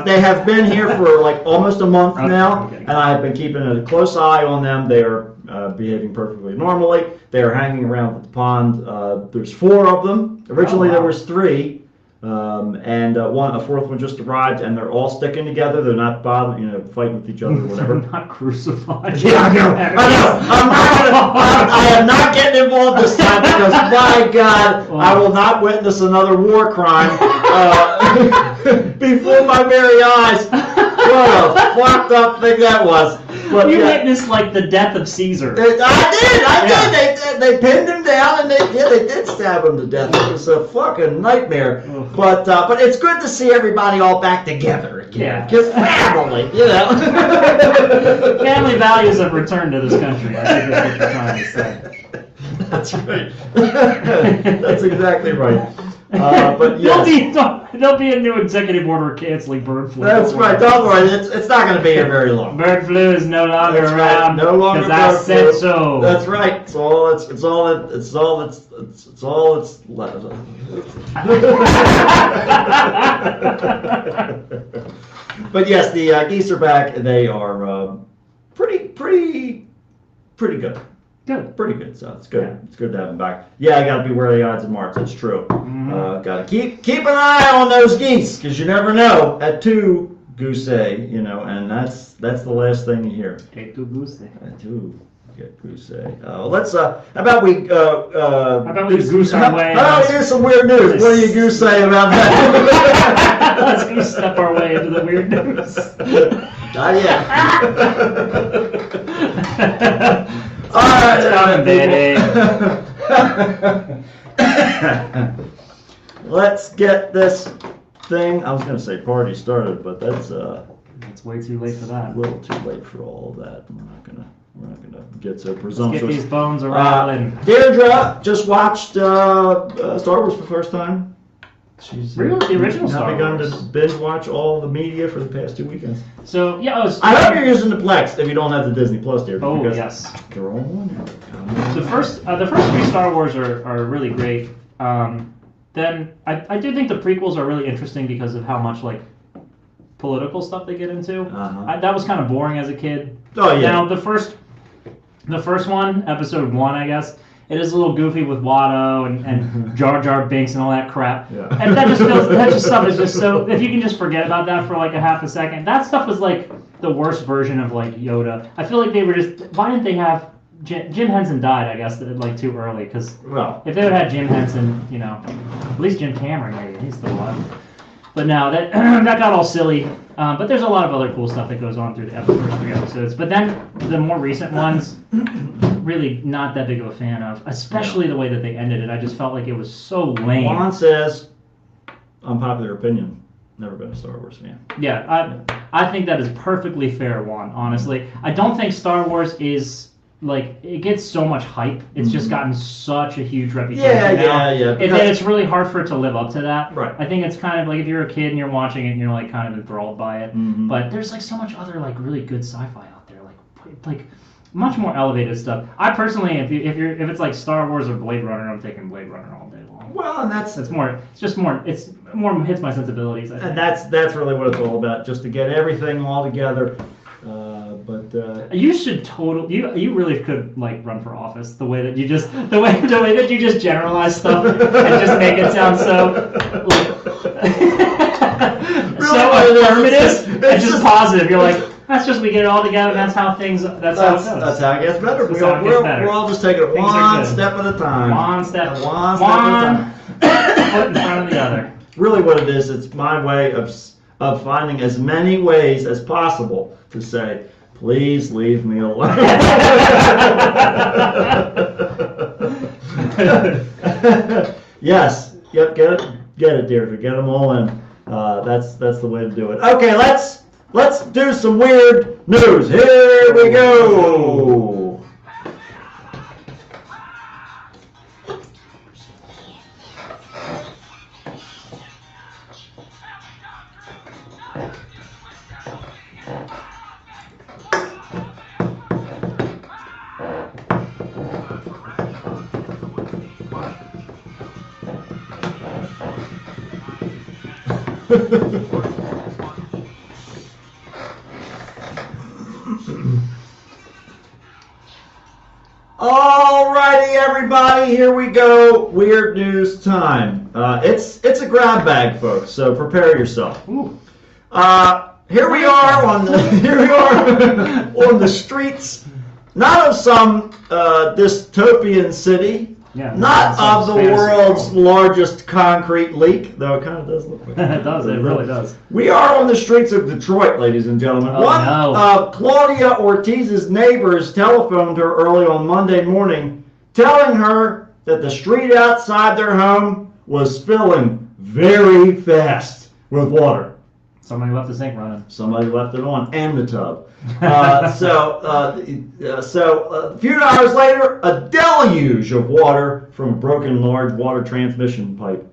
they have been here for like almost a month Okay, now, okay. and I have been keeping a close eye on them. They are behaving perfectly normally. They are hanging around the pond. There's 4 of them. Originally Oh, wow. there was 3, and a fourth one just arrived, and they're all sticking together. They're not bothering, fighting with each other or whatever. Not crucified. Yeah, I know. I am not getting involved this time because, my God, I will not witness another war crime before my very eyes. What a fucked up thing that was. But, You yeah, witnessed like the death of Caesar. I did. They pinned him down and they did stab him to death. It was a fucking nightmare. Ugh. But it's good to see everybody all back together again. Yeah. Just family, Family values have returned to this country. I think that's what you're trying to say. That's right. That's exactly right. But yes. There'll be a new executive order canceling bird flu. That's right. Don't worry. It's not going to be here very long. Bird flu is no longer That's right. around. No longer because I bird said flu. so. That's right. It's all it's left. But yes, the geese are back. They are pretty good. Good. Pretty good. So it's good. Yeah. It's good to have them back. Yeah, I got to be wary of the odds and marks. That's true. Mhm. Got to keep an eye on those geese because you never know. At 2 goose egg, and that's the last thing you hear. Et tu goose. At 2 get goose egg. Let's how about we goose our way? How about we do some weird news? What do you goose say about that? Let's go step our way into the weird news. Not yet. All right, let's get this thing. I was going to say party started, but that's It's way too late for that. a little too late for all of that. We're not gonna get so Let's get presumptuous. these bones rattling. Deirdre just watched Star Wars for the first time. She's Really? The original now Star begun Wars? to binge watch all the media for the past 2 weekends. So yeah, I hope you're using the Plex if you don't have the Disney Plus, Deirdre. Oh because yes. they're all on there. The first 3 Star Wars are really great. Then I do think the prequels are really interesting because of how much like political stuff they get into. Uh-huh. That was kind of boring as a kid. Oh yeah. Now the first one, episode 1, I guess, it is a little goofy with Watto and Jar Jar Binks and all that crap. Yeah. And that stuff is just so. If you can just forget about that for like a half a second, that stuff was like the worst version of like Yoda. I feel like they were just. Why didn't they have Jim Henson died? I guess like too early because Well, if they would have had Jim Henson, at least Jim Cameron, maybe he's still alive. But no, that that got all silly. But there's a lot of other cool stuff that goes on through the first 3 episodes. But then the more recent ones, really not that big of a fan of. Especially the way that they ended it. I just felt like it was so lame. Juan says, unpopular opinion, never been a Star Wars fan. Yeah, I think that is perfectly fair, Juan. Honestly, I don't think Star Wars is like it gets so much hype. It's just gotten such a huge reputation now. Yeah. And then it's really hard for it to live up to that. Right. I think it's kind of like if you're a kid and you're watching it and you're like kind of enthralled by it. Mhm. But there's like so much other like really good sci-fi out there, like much more elevated stuff. I personally, if it's like Star Wars or Blade Runner, I'm taking Blade Runner all day long. Well, and that's It's more hits my sensibilities. I think. and that's really what it's all about, just to get everything all together. You should you really could like run for office the way that you just generalize stuff and just make it sound so so affirmative and just positive. You're like, that's just we get it all together. That's how it goes. That's how it gets better. We're all just taking it one step at a time. One step at a One time. Foot in front of the other. Really, what it is, it's my way of finding as many ways as possible to say, please leave me alone. Yes. Yep. Get it, Deirdre. Get them all in. That's the way to do it. Okay. Let's do some weird news. Here we go. Alrighty, everybody, here we go. Weird news time. It's a grab bag, folks. So prepare yourself. Ooh. Here we are on the streets, not of some dystopian city, Yeah, not some of the fantasy world's world. largest concrete leak, though it kind of does look like It does. It really does. We are on the streets of Detroit, ladies and gentlemen. Oh, One no. of Claudia Ortiz's neighbors telephoned her early on Monday morning, telling her that the street outside their home was filling very fast with water. Somebody left the sink running. Somebody left it on, and the tub. A few hours later, a deluge of water from a broken large water transmission pipe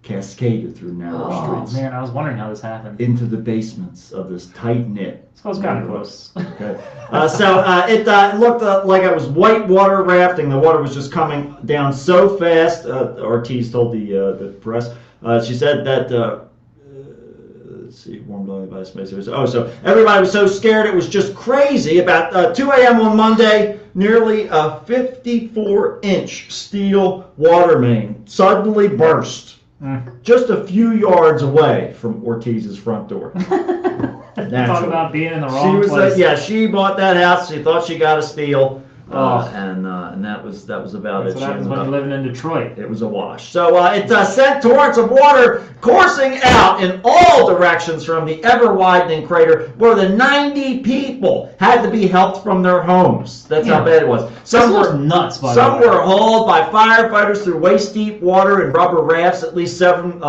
cascaded through narrow Oh streets man, I was wondering how this happened. into the basements of this tight-knit. This was kind of close. Okay. It looked like it was white water rafting. The water was just coming down so fast. Ortiz told the press. She said that. Let's see, warmed only by space. So everybody was so scared it was just crazy. About 2 a.m. on Monday, nearly a 54-inch steel water main suddenly burst. Just a few yards away from Ortiz's front door. Talk about being in the wrong place. She bought that house. She thought she got a steal, Oh. and that was about That's it. what happens when you're living in Detroit. It was a wash. So it sent torrents of water coursing out in all directions from the ever-widening crater. More than 90 people had to be helped from their homes. That's how bad it was. Some were nuts, by the Some way. were hauled by firefighters through waist-deep water in rubber rafts. At least several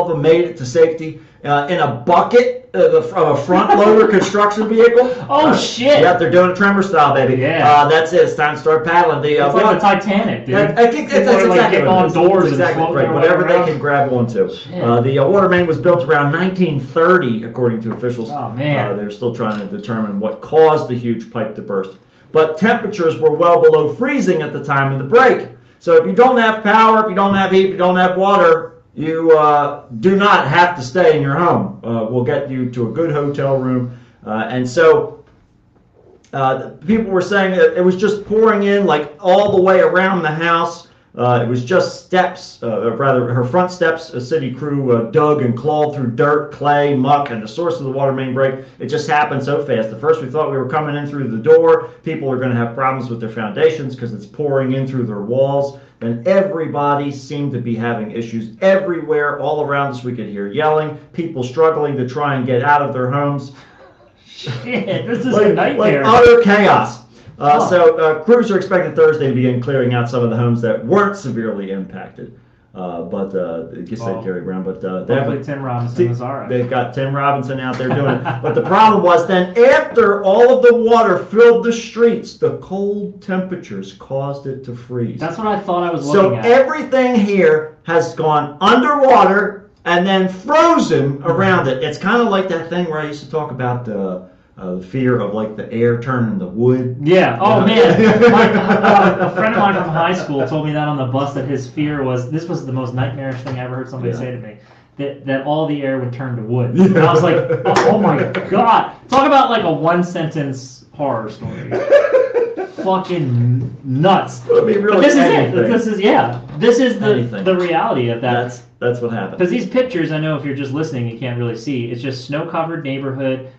of them made it to safety in a bucket of a front-loader construction vehicle. Oh, shit. Yeah, they're doing it tremor style, baby. Yeah. That's it. It's time to start paddling. It's like the Titanic, dude. I think that's People are, like, exactly getting what it on is. doors and Exactly floating right. their Whatever way they around. can grab onto. Shit. The water main was built around 1930, according to officials. Oh, man. They're still trying to determine what caused the huge pipe to burst. But temperatures were well below freezing at the time of the break. So if you don't have power, if you don't have heat, if you don't have water, you do not have to stay in your home. We'll get you to a good hotel room. And so people were saying that it was just pouring in like all the way around the house. It was just steps, rather her front steps. A city crew dug and clawed through dirt, clay, muck, and the source of the water main break. It just happened so fast. At first we thought we were coming in through the door. People are going to have problems with their foundations because it's pouring in through their walls. And everybody seemed to be having issues everywhere, all around us. We could hear yelling, people struggling to try and get out of their homes. Shit, this is a nightmare. Like utter chaos. So crews are expected Thursday to begin clearing out some of the homes that weren't severely impacted. I guess they Gary Brown, but Hopefully Tim Robinson is all right. They've got Tim Robinson out there doing it. But the problem was then after all of the water filled the streets, the cold temperatures caused it to freeze. That's what I thought I was So looking at. everything here has gone underwater and then frozen around it. It's kind of like that thing where I used to talk about the fear of like the air turning to wood. Yeah. Oh Yeah. man, a friend of mine from high school told me that on the bus that his fear was this was the most nightmarish thing I ever heard somebody say to me. That all the air would turn to wood. And I was like, oh my god! Talk about like a one sentence horror story. Fucking nuts. I mean, really, But this anything. is it. This is Anything. the reality of that. That's what happened. Because these pictures, I know if you're just listening, you can't really see. It's just snow-covered neighborhood,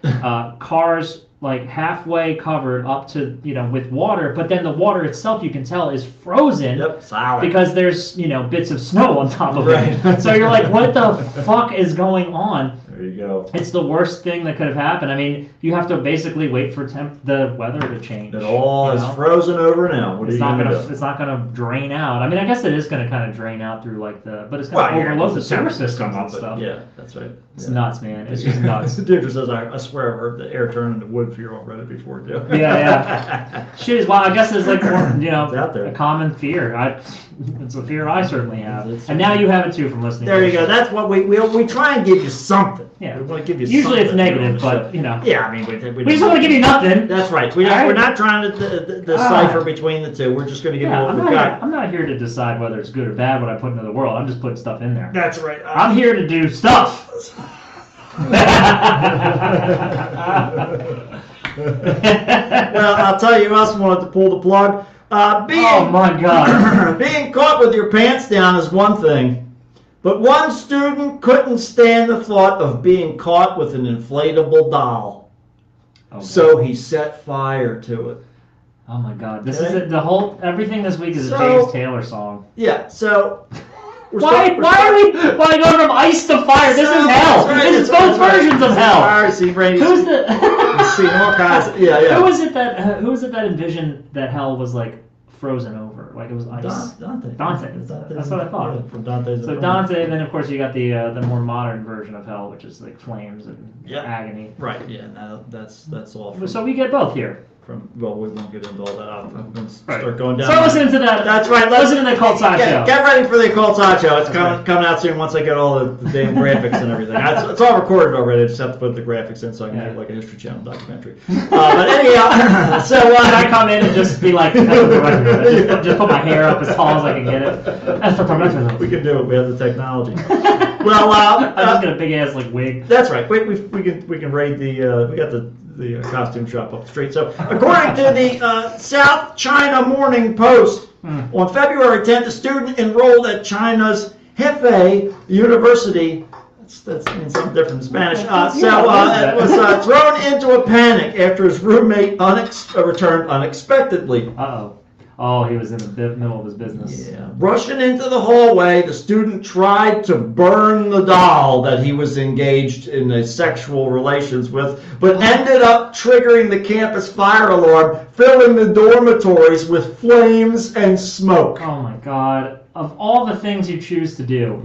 cars like halfway covered up to, with water. But then the water itself, you can tell, is frozen. Yep, solid. Because there's, bits of snow on top of it. Right. So you're like, what the fuck is going on? There you go. It's the worst thing that could have happened. I mean, you have to basically wait for the weather to change. It all you is know? frozen over now. What are It's you not going to gonna. do? It's not gonna drain out. I mean, I guess it is gonna kind of drain out through but it's gonna overload the sewer systems and stuff. Yeah, that's right. It's nuts, man. It's just nuts. Deirdre says, I swear I've heard the air turn into wood fear on Reddit before, too. Yeah. Shit is wild. I guess it's like more, It's out there. a common fear. It's a fear I certainly have, It's- and now you have it too from listening. There to you this go. shit. That's what we try and give you something. Yeah. We want to give you Usually it's something negative, here on the but show. Yeah, I mean, we just want to give you nothing. That's right. All right. We're not trying to decipher between the two. We're just going to give you Yeah, what we've got. I'm not here to decide whether it's good or bad what I put into the world. I'm just putting stuff in there. That's right. I'm here to do stuff. Well, I'll tell you who else wanted to pull the plug. Oh my god. Being caught with your pants down is one thing, but one student couldn't stand the thought of being caught with an inflatable doll. Okay. So he set fire to it. Oh my god. This Okay. is it. Everything this week is a So- James Taylor song. Yeah, so... Why are we going from ice to fire? This is hell. This is both versions of hell. Fire, see, Brady. Who's the See all kinds of, yeah. Who is it that envisioned that hell was like frozen over, like it was ice. Dante. That's what I thought. Yeah, from Dante's So Inferno. Dante, then of course you got the more modern version of hell, which is like flames and Yep. agony. Right. Yeah. No, that's all. From, So we get both here. well, we won't get into all that. I'm going to Right. start going down. So listen to that. That's right. Listen to the Cult Sideshow. Get ready for the Occult Sideshow. It's That's coming out soon once I get all the damn graphics and everything. It's all recorded already. I just have to put the graphics in so I can make like a History Channel documentary. But anyhow, so Can I come in and just be like, just put my hair up as tall as I can get it? That's the promotion. we can do it. We have the technology. Well, I'm just gonna big ass like wig. that's right. We can raid the we got the costume shop up the street. So according to the South China Morning Post, on February 10th, a student enrolled at China's Hefei University. That means something different in Spanish. Was thrown into a panic after his roommate returned unexpectedly. Oh, he was in the middle of his business. Yeah. Rushing into the hallway, the student tried to burn the doll that he was engaged in a sexual relations with, but ended up triggering the campus fire alarm, filling the dormitories with flames and smoke. Oh my God! Of all the things you choose to do,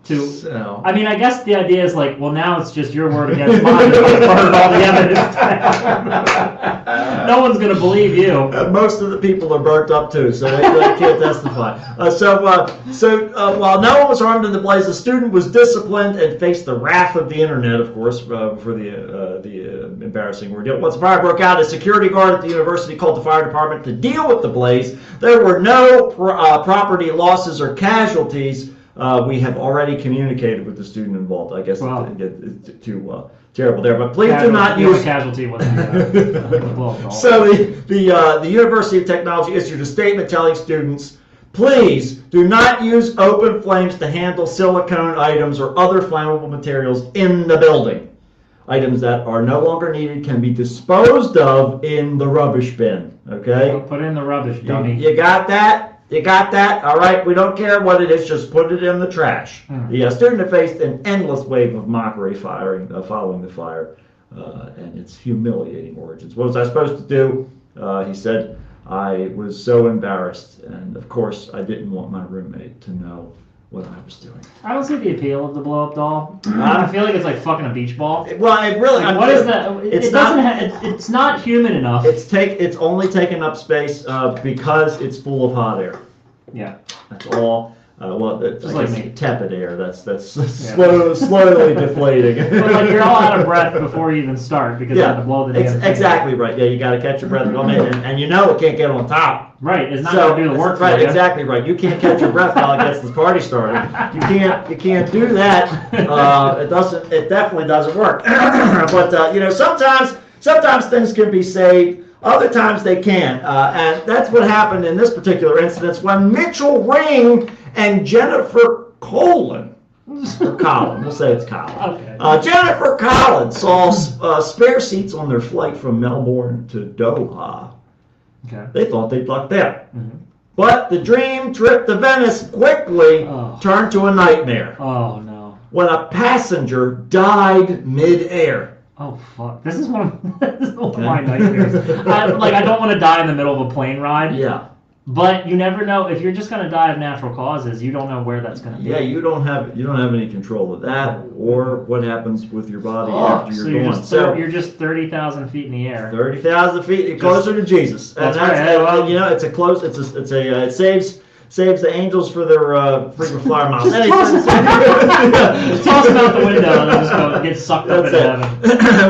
I mean, I guess the idea is like, well, now it's just your word against mine. If I burn all the evidence down. No one's gonna believe you. Most of the people are burnt up too, so they can't testify. While no one was harmed in the blaze, the student was disciplined and faced the wrath of the internet, of course, for the embarrassing ordeal. Once the fire broke out, a security guard at the university called the fire department to deal with the blaze. There were no property losses or casualties. We have already communicated with the student involved. I guess it's too terrible there, but please do not use. Casualty wasn't the So the University of Technology issued a statement telling students, please do not use open flames to handle silicone items or other flammable materials in the building. Items that are no longer needed can be disposed of in the rubbish bin. Okay. Put it in the rubbish, dummy. You got that? You got that? All right, we don't care what it is, just put it in the trash. The student faced an endless wave of mockery following the fire and its humiliating origins. What was I supposed to do? He said, I was so embarrassed, and of course, I didn't want my roommate to know what I was doing. I don't see the appeal of the blow-up doll. I feel like it's like fucking a beach ball. Well, it really. Like, what is that? It's not human enough. It's only taking up space because it's full of hot air. Yeah. That's all. It's like me. Tepid air. That's slowly deflating. But like you're all out of breath before you even start because you have to blow the damn thing. Exactly right. Yeah, you got to catch your breath. And you know it can't get on top. Right. It's not going to do the work right, for you. Exactly right. You can't catch your breath while it gets the party started. You can't do that. It definitely doesn't work. But sometimes things can be saved. Other times they can't. And that's what happened in this particular incident when Mitchell Ring and Jennifer Collin, or Collin, we'll say it's Collin. Okay. Jennifer Collin saw spare seats on their flight from Melbourne to Doha. Okay. They thought they'd lucked out. But the dream trip to Venice quickly turned to a nightmare. Oh, no. When a passenger died mid-air. Oh fuck! This is one of my nightmares. I don't want to die in the middle of a plane ride. Yeah. But you never know if you're just gonna die of natural causes. You don't know where that's gonna be. Yeah, you don't have any control of that or what happens with your body after you're gone. You're just 30,000 feet in the air. 30,000 feet, you're closer to Jesus. That's right. It saves the angels for their frequent flyer miles. Just toss them out the window and just get sucked up into heaven.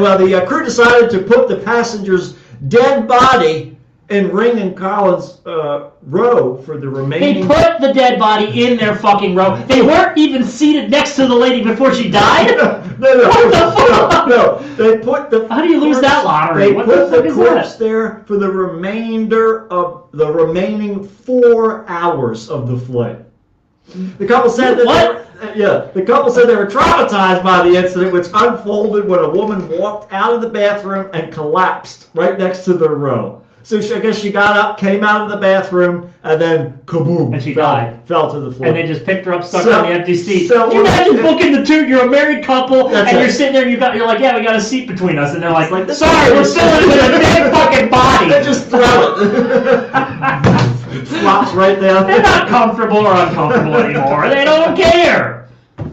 Well, the crew decided to put the passenger's dead body in Ring and Collins' row for the remaining. They put the dead body in their fucking row. They weren't even seated next to the lady before she died? No. They put the. How do you lose that lottery? They put the corpse there for the remainder of the remaining 4 hours of the flight. The couple said that the couple said they were traumatized by the incident, which unfolded when a woman walked out of the bathroom and collapsed right next to their row. So I guess she got up, came out of the bathroom, and then kaboom! And she died. Fell to the floor. And they just picked her up, stuck her on the empty seat. So Can you imagine booking the two? You're a married couple, and you're it. sitting there, and you're like, yeah, we got a seat between us, and they're like sorry, we're filling it with a dead fucking body. They just throw it. right down They're there. not comfortable or uncomfortable anymore. They don't care.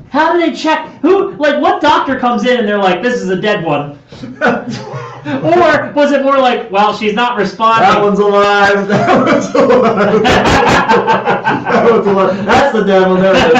How do they check? What doctor comes in and they're like, this is a dead one? Or was it more like, well, she's not responding. That one's alive. That one's alive. That one's alive. That's the dead one. There it is.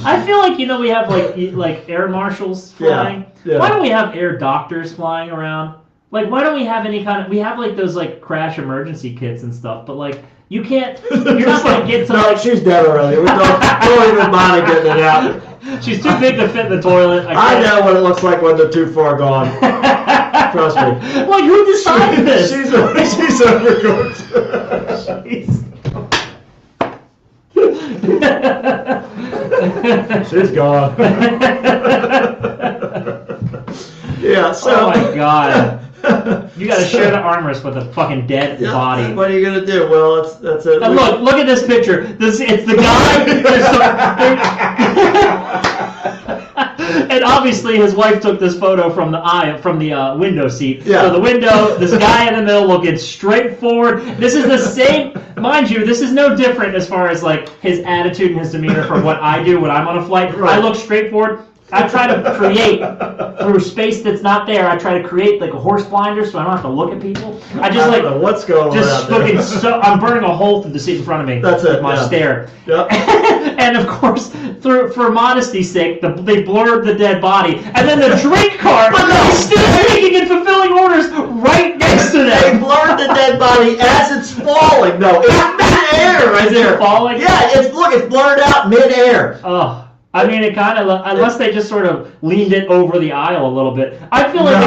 I feel like, we have like air marshals flying. Yeah. Why don't we have air doctors flying around? Like, why don't we have any kind of, we have like those like crash emergency kits and stuff, but like, you can't, you're not going to get to No, like, she's dead already. We don't even bother getting it out. she's too big to fit in the toilet. I know what it looks like when they're too far gone. Trust me. Like, who decided this? She's overcooked. She's gone. Yeah, so. Oh my god. You gotta share the armrest with a fucking dead Yeah, body. what are you gonna do? Well, that's it. And look at this picture. It's the guy. And obviously his wife took this photo from the window seat. Yeah. So the window, this guy in the middle looking straight forward. This is the same, mind you, this is no different as far as like his attitude and his demeanor from what I do when I'm on a flight. Right. I look straight forward. I try to create through space that's not there. I try to create like a horse blinder so I don't have to look at people. I just don't know what's going on just out there. fucking I'm burning a hole through the seat in front of me. That's it, With my yeah. stare. Yep. And of course, for modesty's sake, they blurred the dead body, and then the drink cart is still taking and fulfilling orders right next to They them. blurred the dead body as it's falling. No, it's mid-air right Is it there. falling? Yeah, it's blurred out mid-air. Oh. I mean, it kind of, unless they just sort of leaned it over the aisle a little bit. I feel like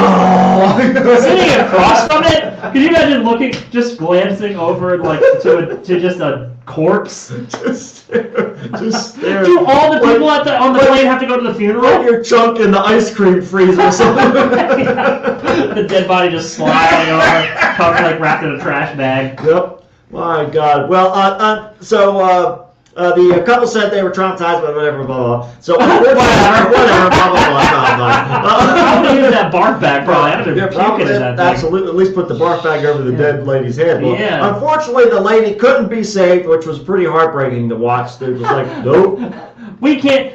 sitting across from it, can you imagine just glancing over like to just a corpse? Just stare. Do all the people on the plane have to go to the Like funeral? your chunk in the ice cream freezer or something. The dead body just sliding over, covered like wrapped in a trash bag. Yep. My God. Well, the couple said they were traumatized by whatever, blah, blah, blah. So, whatever, blah, blah, blah, I'm gonna use that barf bag probably. I'd have Yeah, been puking in that thing. absolutely. At least put the barf bag over the dead lady's head. Well, Yeah. unfortunately, the lady couldn't be saved, which was pretty heartbreaking to watch. They're just like, nope. We can't.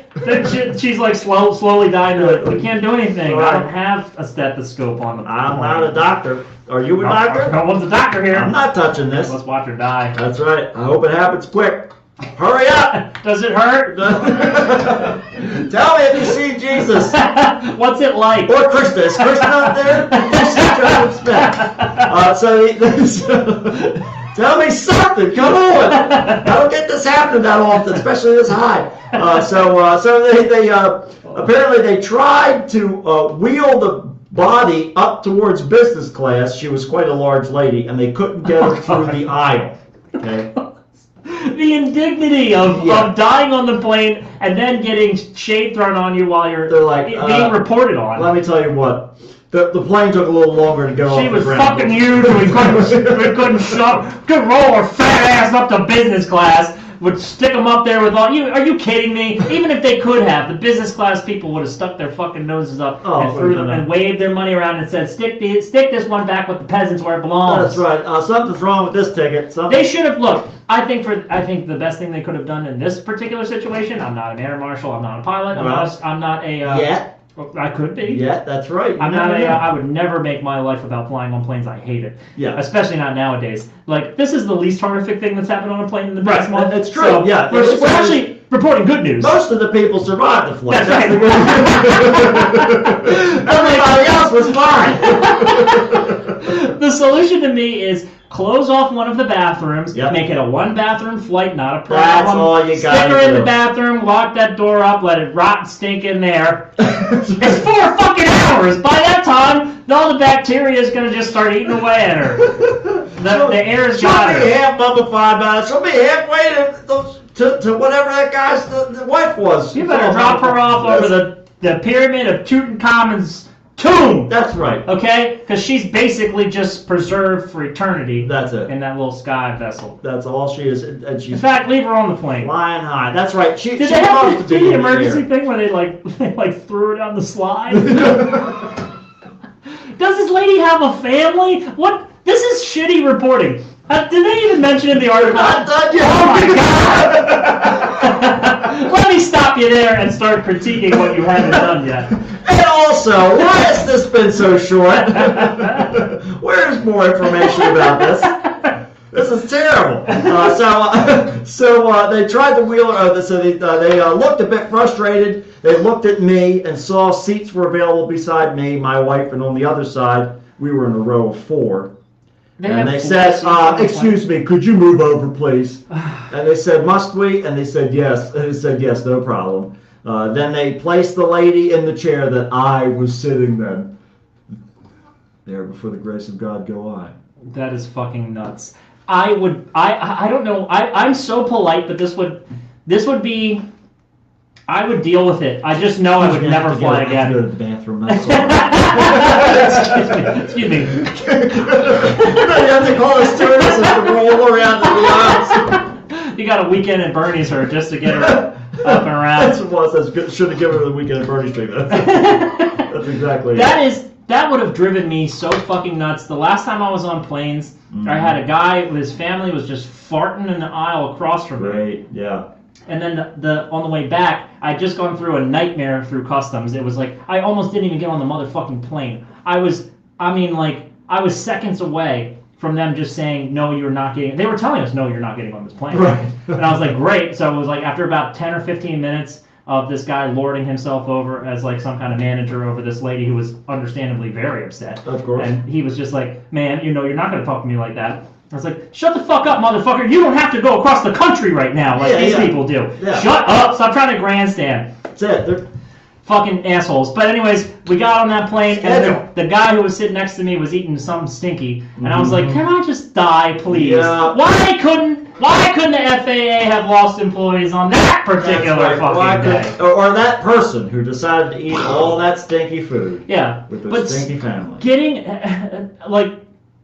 She's like slowly dying. They're like, we can't do anything. I don't have a stethoscope on the. I'm not a doctor. Are you a doctor? No one's a doctor here. I'm not touching this. Let's watch her die. That's right. I hope it happens quick. Hurry up! Does it hurt? Tell me if you see Jesus. What's it like? Or Krista. Is Krista out there? You see Joseph Smith. Tell me something. Come on. I don't get this happening that often, especially this high. So they apparently they tried to wheel the body up towards business class. She was quite a large lady, and they couldn't get her through the aisle. Okay. The indignity of dying on the plane and then getting shade thrown on you while you're They're like, being reported on. Let me tell you what. The plane took a little longer to go off She the was ground. fucking huge. We couldn't roll her fat ass up to business class. Would stick them up there with all you. Are you kidding me? Even if they could have, the business class people would have stuck their fucking noses up and threw them and waved their money around and said, "Stick this one back with the peasants where it belongs." That's right. Something's wrong with this ticket. They should have looked. I think the best thing they could have done in this particular situation. I'm not an air marshal. I'm not a pilot. I'm not a. Yet. I could be. Yeah, that's right. I'm not a. I would never make my life about flying on planes. I hate it. Yeah. Especially not nowadays. Like, this is the least horrific thing that's happened on a plane in the past month. It's true. So Yeah. We're actually reporting good news. Most of the people survived the flight. That's right. Everybody else was fine. The solution to me is close off one of the bathrooms, Yep. make it a one-bathroom flight, not a problem. That's all you gotta Stick her in do. the bathroom, lock that door up, let it rot and stink in there. It's 4 fucking hours. By that time, all the bacteria is going to just start eating away at her. The air's She'll got be her. half mummified by it. She'll be halfway to whatever that guy's the wife was. You better drop her off over the pyramid of Tutankhamun's tomb. That's right. Okay? Because she's basically just preserved for eternity. That's it. In that little sky vessel. That's all she is, and In she's fact, leave her on the plane. flying high. That's right. She Did she they have loves to to do be the in the emergency air. thing where they threw her down the slide? Does this lady have a family? What? This is shitty reporting. Did they even mention in the article? Not done yet. Oh my god! Let me stop you there and start critiquing what you haven't done yet. And also, why has this been so short? Where's more information about this? This is terrible. So they tried the wheeler. So they looked a bit frustrated. They looked at me and saw seats were available beside me, my wife, and on the other side, we were in a row of 4. And they said, excuse me, could you move over, please? And they said, must we? And they said, yes. And they said, yes, no problem. Then they placed the lady in the chair that I was sitting in. There, before the grace of God, go I. That is fucking nuts. I don't know. I'm so polite, but this would be. I would deal with it. I just know I would never fly again. Go to the bathroom. That's all. Excuse me. You have to call the stewardess to roll around in the aisles. You got a weekend at Bernie's her just to get her up and around. That's what it was. Should have given her the weekend at Bernie's treatment. That's exactly it. That would have driven me so fucking nuts. The last time I was on planes, I had a guy with his family was just farting in the aisle across from me. Great, yeah. And then on the way back, I'd just gone through a nightmare through customs. It was like I almost didn't even get on the motherfucking plane. I was seconds away from them just saying, no, you're not getting. They were telling us, no, you're not getting on this plane. Right. And I was like, great. So it was like after about 10 or 15 minutes of this guy lording himself over as like some kind of manager over this lady who was understandably very upset. Of course. And he was just like, man, you're not going to talk to me like that. I was like, shut the fuck up, motherfucker. You don't have to go across the country right now like these people do. Yeah. Shut up. Stop trying to grandstand. That's it. They're Fucking assholes. But anyways, we got on that plane, and the guy who was sitting next to me was eating something stinky. And I was like, can I just die, please? Yeah. Why couldn't the FAA have lost employees on that particular fucking day? Or that person who decided to eat all that stinky food. Yeah. With their stinky family. Getting,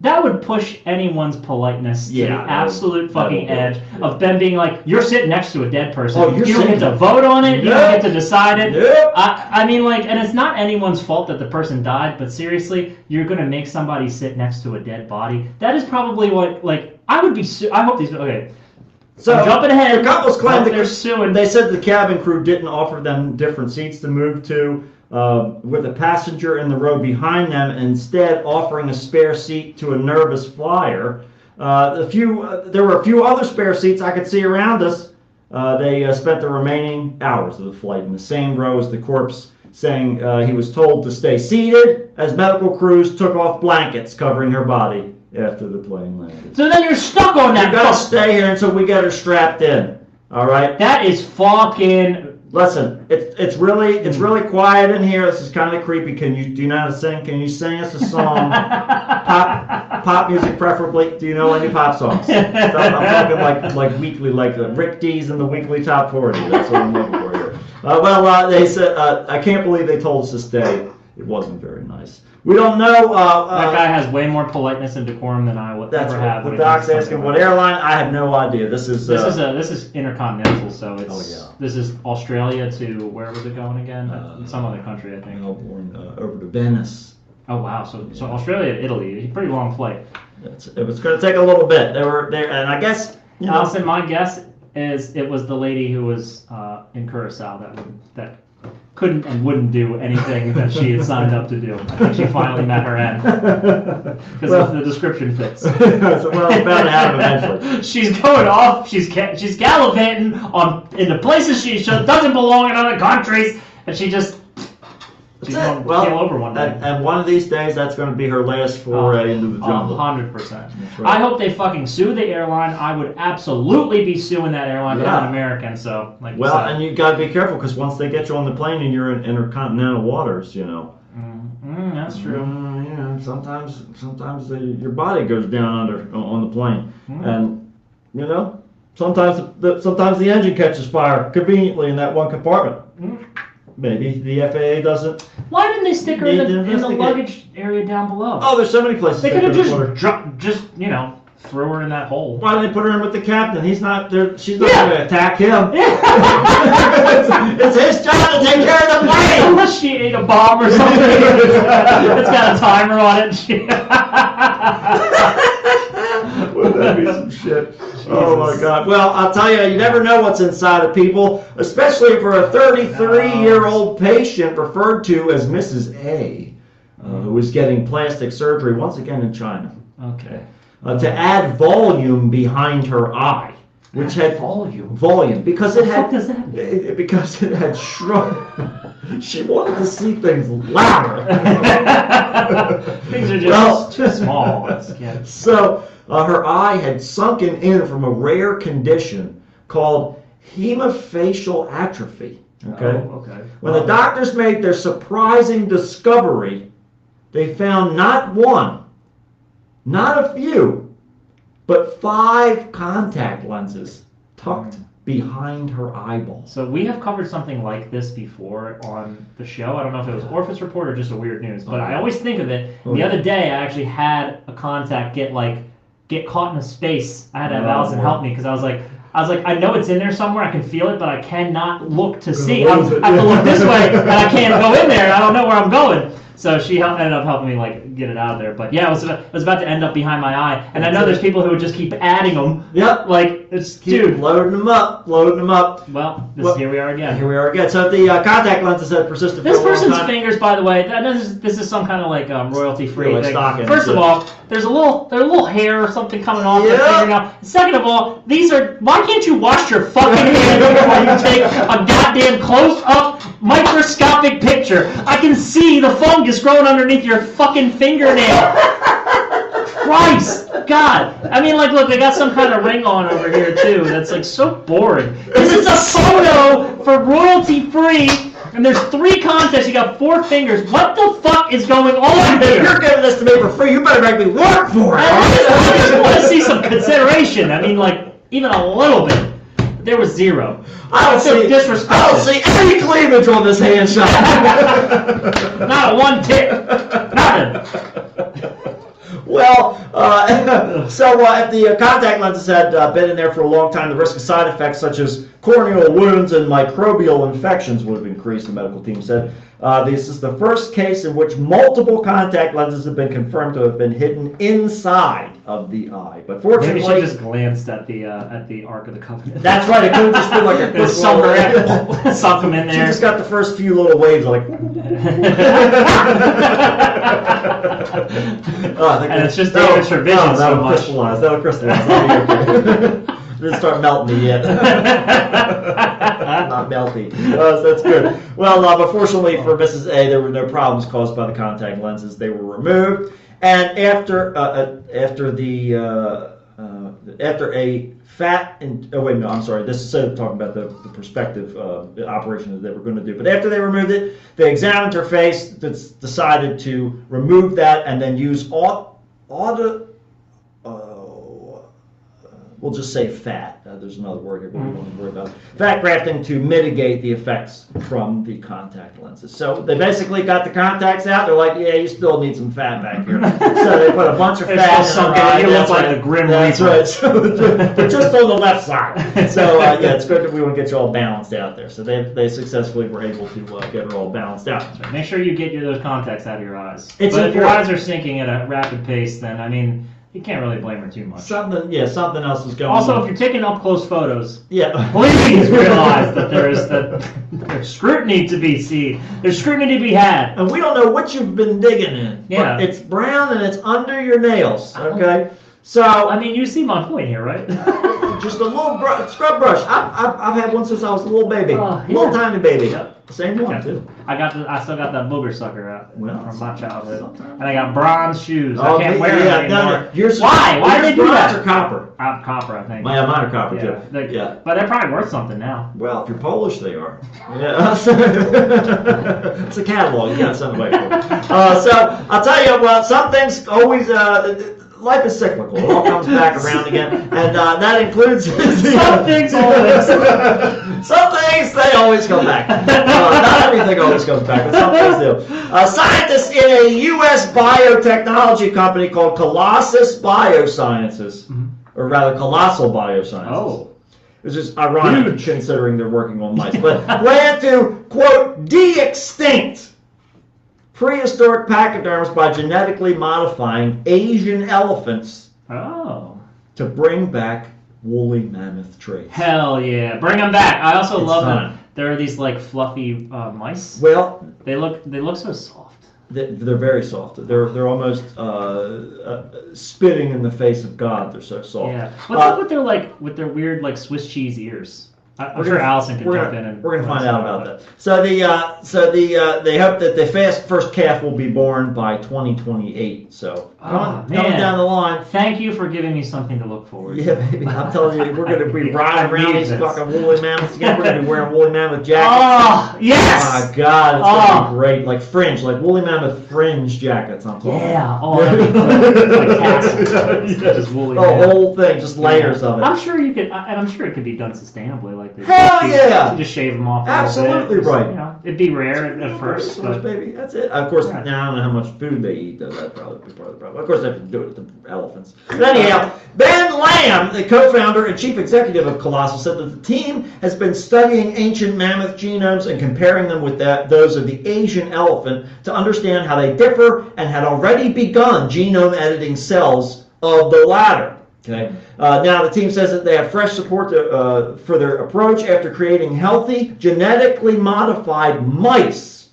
that would push anyone's politeness to the absolute fucking edge of them being like, you're sitting next to a dead person. Oh, you don't get to vote on it. Nope. You don't get to decide it. Nope. I mean, and it's not anyone's fault that the person died, but seriously, you're going to make somebody sit next to a dead body. That is probably what, I would be, I hope these, okay. So, I'm jumping ahead. The couples claimed they're suing. They said the cabin crew didn't offer them different seats to move to, with a passenger in the row behind them, instead offering a spare seat to a nervous flyer. There were a few other spare seats I could see around us. They spent the remaining hours of the flight in the same row as the corpse, saying he was told to stay seated as medical crews took off blankets covering her body after the plane landed. So then you're stuck on that. You gotta stay here until we get her strapped in. All right. That is fucking. Listen, it's really quiet in here. This is kind of creepy. Do you know how to sing? Can you sing us a song? pop music preferably. Do you know any pop songs? I'm talking like weekly, like Rick Dees and the Weekly Top 40. That's what I'm looking for here. They said I can't believe they told us to stay. It wasn't very nice. We don't know. That guy has way more politeness and decorum than I would ever have. The doc's asking what airline. I have no idea. This is intercontinental, so it's this is Australia to where was it going again? Some other country, I think. Melbourne over to Venice. Oh wow! So Australia to Italy, a pretty long flight. It was going to take a little bit. They were there, and I guess. Allison, my guess is it was the lady who was in Curacao that couldn't and wouldn't do anything that she had signed up to do. I think she finally met her end. Because the description fits. Well, it's bound to happen eventually. She's going off, she's gallivanting into places she doesn't belong in other countries, and she's going to keel over one day. And one of these days, that's going to be her last foray into the jungle. 100%. Right. I hope they fucking sue the airline. I would absolutely be suing that airline because I'm American. So, and you got to be careful because once they get you on the plane and you're in intercontinental waters, that's true. Sometimes your body goes down on the plane, and sometimes the engine catches fire conveniently in that one compartment. Maybe the FAA doesn't. Why didn't they stick her in the luggage area down below? Oh, there's so many places. They could have just threw her in that hole. Why did they put her in with the captain? He's not there. She's not going to attack him. It's his job to take care of the plane. Unless she ate a bomb or something. It's got a timer on it. Wouldn't that God. Well, I'll tell you, you never know what's inside of people, especially for a 33-year-old patient referred to as Mrs. A, who was getting plastic surgery once again in China. Okay. To add volume behind her eye, which had volume because it had What the fuck does that mean? because it had shrunk. She wanted to see things louder. Things are just too small. So her eye had sunken in from a rare condition called hemifacial atrophy. Okay. Okay. When the doctors made their surprising discovery, they found not one, not a few, but 5 contact lenses tucked behind her eyeball. So we have covered something like this before on the show. I don't know if it was Orphis Report or just a Weird News, but I always think of it. The other day, I actually had a contact get caught in a space. I had to have Allison help me because I was like, I know it's in there somewhere. I can feel it, but I cannot look to see. I have to look this way, and I can't go in there. I don't know where I'm going. So she ended up helping me get it out of there. But yeah, it was about to end up behind my eye. And I know there's people who would just keep adding them. Yep. Dude. Loading them up. Well, here we are again. Here we are again. So the contact lenses had persisted for This a long person's time. fingers, by the way, this is some kind of royalty-free Like thing. stockings, First of yeah. all, there's a little hair or something coming off their Yeah. finger now. Second of all, why can't you wash your fucking hands before you take a goddamn close-up microscopic picture? I can see the fungus growing underneath your fucking fingernail. Christ, God. I mean, look, they got some kind of ring on over here, too. That's, so boring. This is a photo for royalty-free, and there's 3 contests. You got 4 fingers. What the fuck is going on If here? you're giving this to me for free, you better make me work for it. I just want to see some consideration. I mean, even a little bit. There was 0. I don't see disrespect. I don't see any cleavage on this handshot. Not a 1 tip. Nothing. Well, if the contact lenses had been in there for a long time, the risk of side effects such as corneal wounds and microbial infections would have increased, the medical team said. This is the first case in which multiple contact lenses have been confirmed to have been hidden inside of the eye. But fortunately, Maybe she just glanced at the Ark of the Covenant. that's right. It could have just been like a quick There's somewhere suck them in She there. just got the first few little waves, like. And it's just damaged her vision so much. That'll crystallize. That'll be okay. Didn't start melting me yet. Not melty. So that's good. Well, but fortunately for Mrs. A, there were no problems caused by the contact lenses. They were removed, and after a fat and this is talking about the prospective operation that they were going to do. But after they removed it, they examined her face, decided to remove that, and then use we'll just say fat. There's another word here, but we don't want to worry about it. Fat grafting to mitigate the effects from the contact lenses. So they basically got the contacts out. They're like, yeah, you still need some fat back here. So they put a bunch of fat in her eye. You look like a Grim That's Reaper. right. So they're just on the left side. So it's good that we want to get you all balanced out there. So they successfully were able to get her all balanced out. Make sure you get those contacts out of your eyes. It's But if your important. eyes are sinking at a rapid pace, then, I mean, you can't really blame her too much. Something else is going Also, on. if you're taking up close photos, Yeah. please realize that there's scrutiny to be seen. There's scrutiny to be had. And we don't know what you've been digging in. Yeah. But it's brown and it's under your nails. Okay. So I mean, you see my point here, right? just a little scrub brush. I've had one since I was a little baby, Oh, yeah. little tiny baby. Yep. Same one too. I still got that booger sucker out Well, from my childhood, and I got bronze shoes. Oh, I can't me- wear yeah, them anymore. no. Yours- Why? Why did they do bronze that? or copper? Copper, I think. Mine are copper Yeah. too. Yeah. But they're probably worth something now. Well, if you're Polish, they are. Yeah. It's a catalog. You gotta send it away. So I'll tell you, well, some things always. Life is cyclical. It all comes back around again, and that includes Some things always. Some things they always come back. Not everything always comes back, but some things do. Scientists in a U.S. biotechnology company called Colossus Biosciences, or rather Colossal Biosciences. Oh. Which is ironic considering they're working on mice. But plan to, quote, de-extinct prehistoric pachyderms by genetically modifying Asian elephants Oh. to bring back woolly mammoth traits. Hell yeah, bring them back. I also It's love time. that there are these like fluffy mice. Well, They look so soft. they're very soft. They're almost spitting in the face of God. They're so soft. Yeah. What's up with their weird like Swiss cheese ears? I'm sure Allison can jump in and we're gonna find out about that. So they hope that the first calf will be born by 2028. So coming down the line. Thank you for giving me something to look forward to. Yeah, baby. I'm telling you, we're gonna be riding around need these this. fucking woolly mammoths again. We're gonna be wearing woolly mammoth jackets. Oh yes! Oh my God, it's gonna be great. Like fringe, like woolly mammoth fringe jackets. I'm talking. Yeah. Oh, that'd be cool. Like tassels. Just woolly The mammoth. whole thing, just layers of it. I'm sure you could, and I'm sure it could be done sustainably. Like they Hell you yeah! just shave them off. A Absolutely little bit. right. You know, it'd be rare at first, So much, but baby. That's it. Of course, Yeah. now I don't know how much food they eat, though. That'd probably be part of the problem. Of course, they have to do it with the elephants. But anyhow, Ben Lamb, the co-founder and chief executive of Colossal, said that the team has been studying ancient mammoth genomes and comparing them with those of the Asian elephant to understand how they differ, and had already begun genome editing cells of the latter. Okay. Now the team says that they have fresh support for their approach after creating healthy, genetically modified mice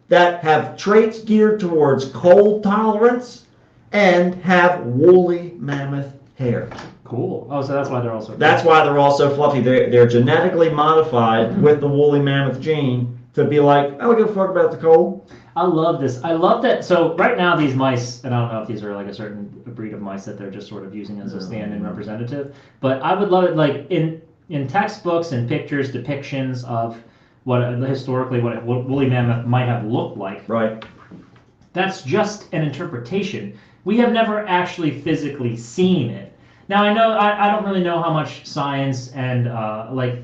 that have traits geared towards cold tolerance and have woolly mammoth hair. cool. Oh, so that's why they're also. That's why they're all so fluffy. They're genetically modified with the woolly mammoth gene to be like, I don't give a fuck about the cold. I love this. I love that. So right now these mice, and I don't know if these are like a certain breed of mice that they're just sort of using as a stand-in representative, but I would love it like in textbooks and pictures, depictions of what historically what woolly mammoth might have looked like. Right. That's just an interpretation. We have never actually physically seen it. Now I know I don't really know how much science and like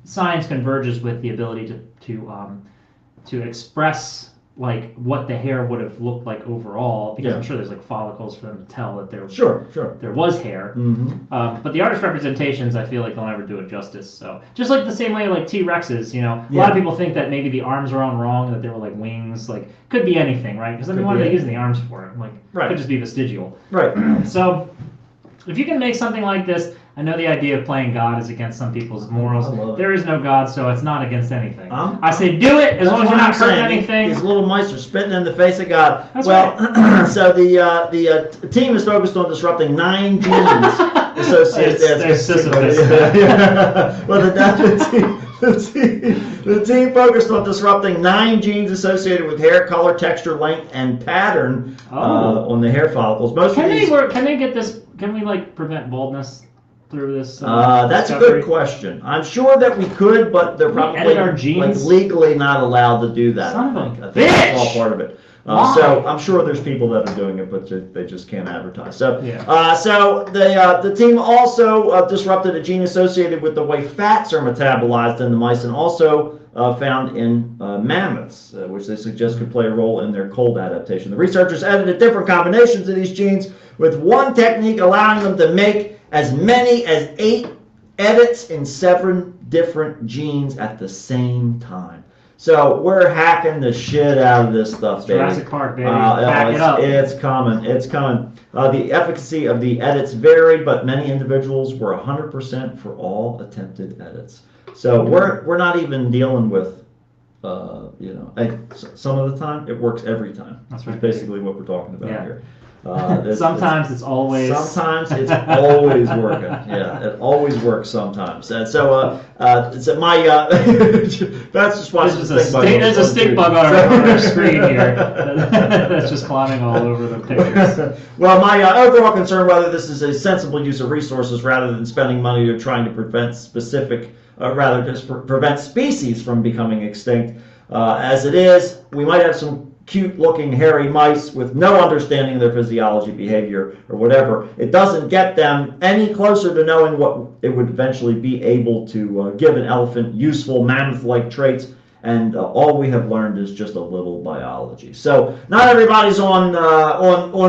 science converges with the ability to express like what the hair would have looked like overall, because I'm sure there's like follicles for them to tell that there there was hair. Mm-hmm. But the artist representations, I feel like they'll never do it justice. So just like the same way like T-Rexes, you know, a lot of people think that maybe the arms are on wrong, that they were like wings, like could be anything, right? Because I mean, what are they using the arms for? Like, could just be vestigial. Right. So if you can make something like this, I know the idea of playing God is against some people's morals. There is no God, so it's not against anything. I say do it as long as you're not hurting anything. These little mice are spitting in the face of God. That's right. So the team is focused on disrupting 9 genes associated. They're Sisyphus. Well, the team focused on disrupting 9 genes associated with hair color, texture, length, and pattern on the hair follicles. Can they get this? Can we like prevent baldness through this? That's a good question. I'm sure that we could, but they're probably edit our genes? like legally not allowed to do that. Son I of think. a I think that's all bitch! part of it. Why? So I'm sure there's people that are doing it, but they just can't advertise. So, Yeah. so the team also disrupted a gene associated with the way fats are metabolized in the mice, and also found in mammoths, which they suggest could play a role in their cold adaptation. The researchers edited different combinations of these genes, with one technique allowing them to make as many as 8 edits in 7 different genes at the same time. So we're hacking the shit out of this stuff, baby. Jurassic Park, baby. Back it up. It's coming. It's coming. The efficacy of the edits varied, but many individuals were 100% for all attempted edits. So we're not even dealing with, some of the time it works every time. That's right. That's basically what we're talking about here. Sometimes it's always. Sometimes it's always working. Yeah, it always works sometimes. And so, my that's just why There's a stink bug on our screen here that's just climbing all over the pictures. Well, my overall concern whether this is a sensible use of resources rather than spending money or trying to prevent prevent species from becoming extinct. As it is, we might have some cute-looking hairy mice with no understanding of their physiology, behavior, or whatever. It doesn't get them any closer to knowing what it would eventually be able to give an elephant useful mammoth-like traits, and all we have learned is just a little biology. So not everybody's on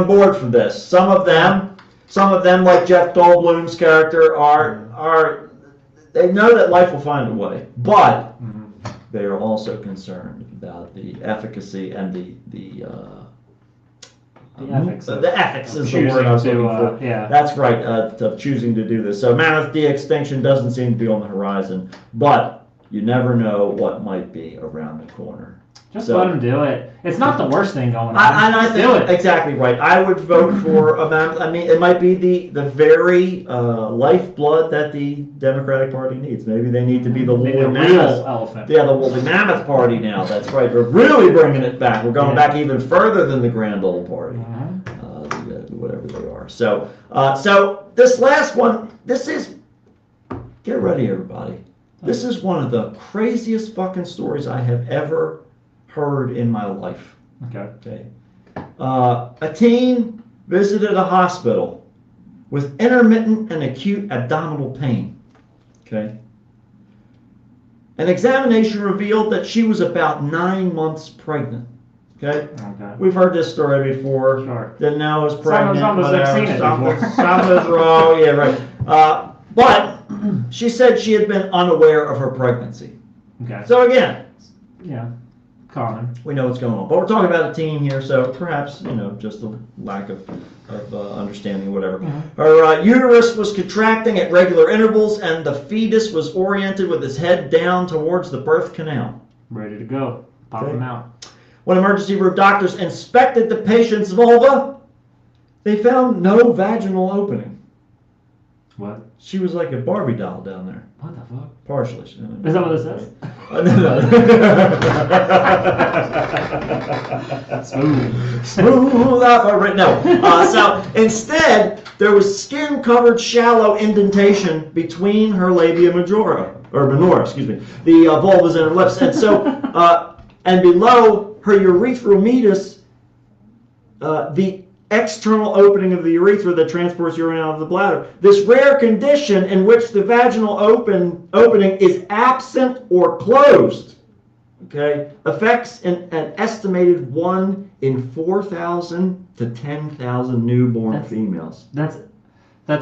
board for this. Some of them, like Jeff Goldblum's character, are they know that life will find a way, but they are also concerned about the efficacy and the The ethics. The ethics is the choosing word I was to, looking for. yeah. That's right, of choosing to do this. So mammoth de-extinction doesn't seem to be on the horizon, but you never know what might be around the corner. Just So- let them do it. It's not the worst thing going on. I Just think do it. exactly right. I would vote for a mammoth. I mean, it might be the very lifeblood that the Democratic Party needs. Maybe they need to be the Maybe woolly a real mammoth. elephant. Yeah, the woolly mammoth party now. That's right. We're really bringing it back. We're going Yeah. back even further than the grand old party. Whatever they are. So, so this last one, this is, get ready everybody. This is one of the craziest fucking stories I have ever heard in my life. Okay. A teen visited a hospital with intermittent and acute abdominal pain. Okay. An examination revealed that she was about 9 months pregnant. Okay. Okay. We've heard this story before. Sure. Didn't know I was pregnant. Someone's whatever, seen it before. something's wrong. Yeah, right. But she said she had been unaware of her pregnancy. Okay. So again, Yeah. Common. we know what's going on. But we're talking about a teen here, so perhaps, just a lack of understanding, whatever. Her uterus was contracting at regular intervals, and the fetus was oriented with its head down towards the birth canal. Ready to go. Pop Okay. them out. When emergency room doctors inspected the patient's vulva, they found no vaginal opening. What? She was like a Barbie doll down there. What the fuck? Partially. Is that what it says? No. Smooth. Smooth operator. No. So instead, there was skin-covered shallow indentation between her labia majora, or minora, excuse me, the vulvas and her lips. And so, and below her urethral meatus, the external opening of the urethra that transports urine out of the bladder. This rare condition in which the vaginal opening is absent or closed, okay, affects an estimated 1 in 4,000 to 10,000 newborn females. That's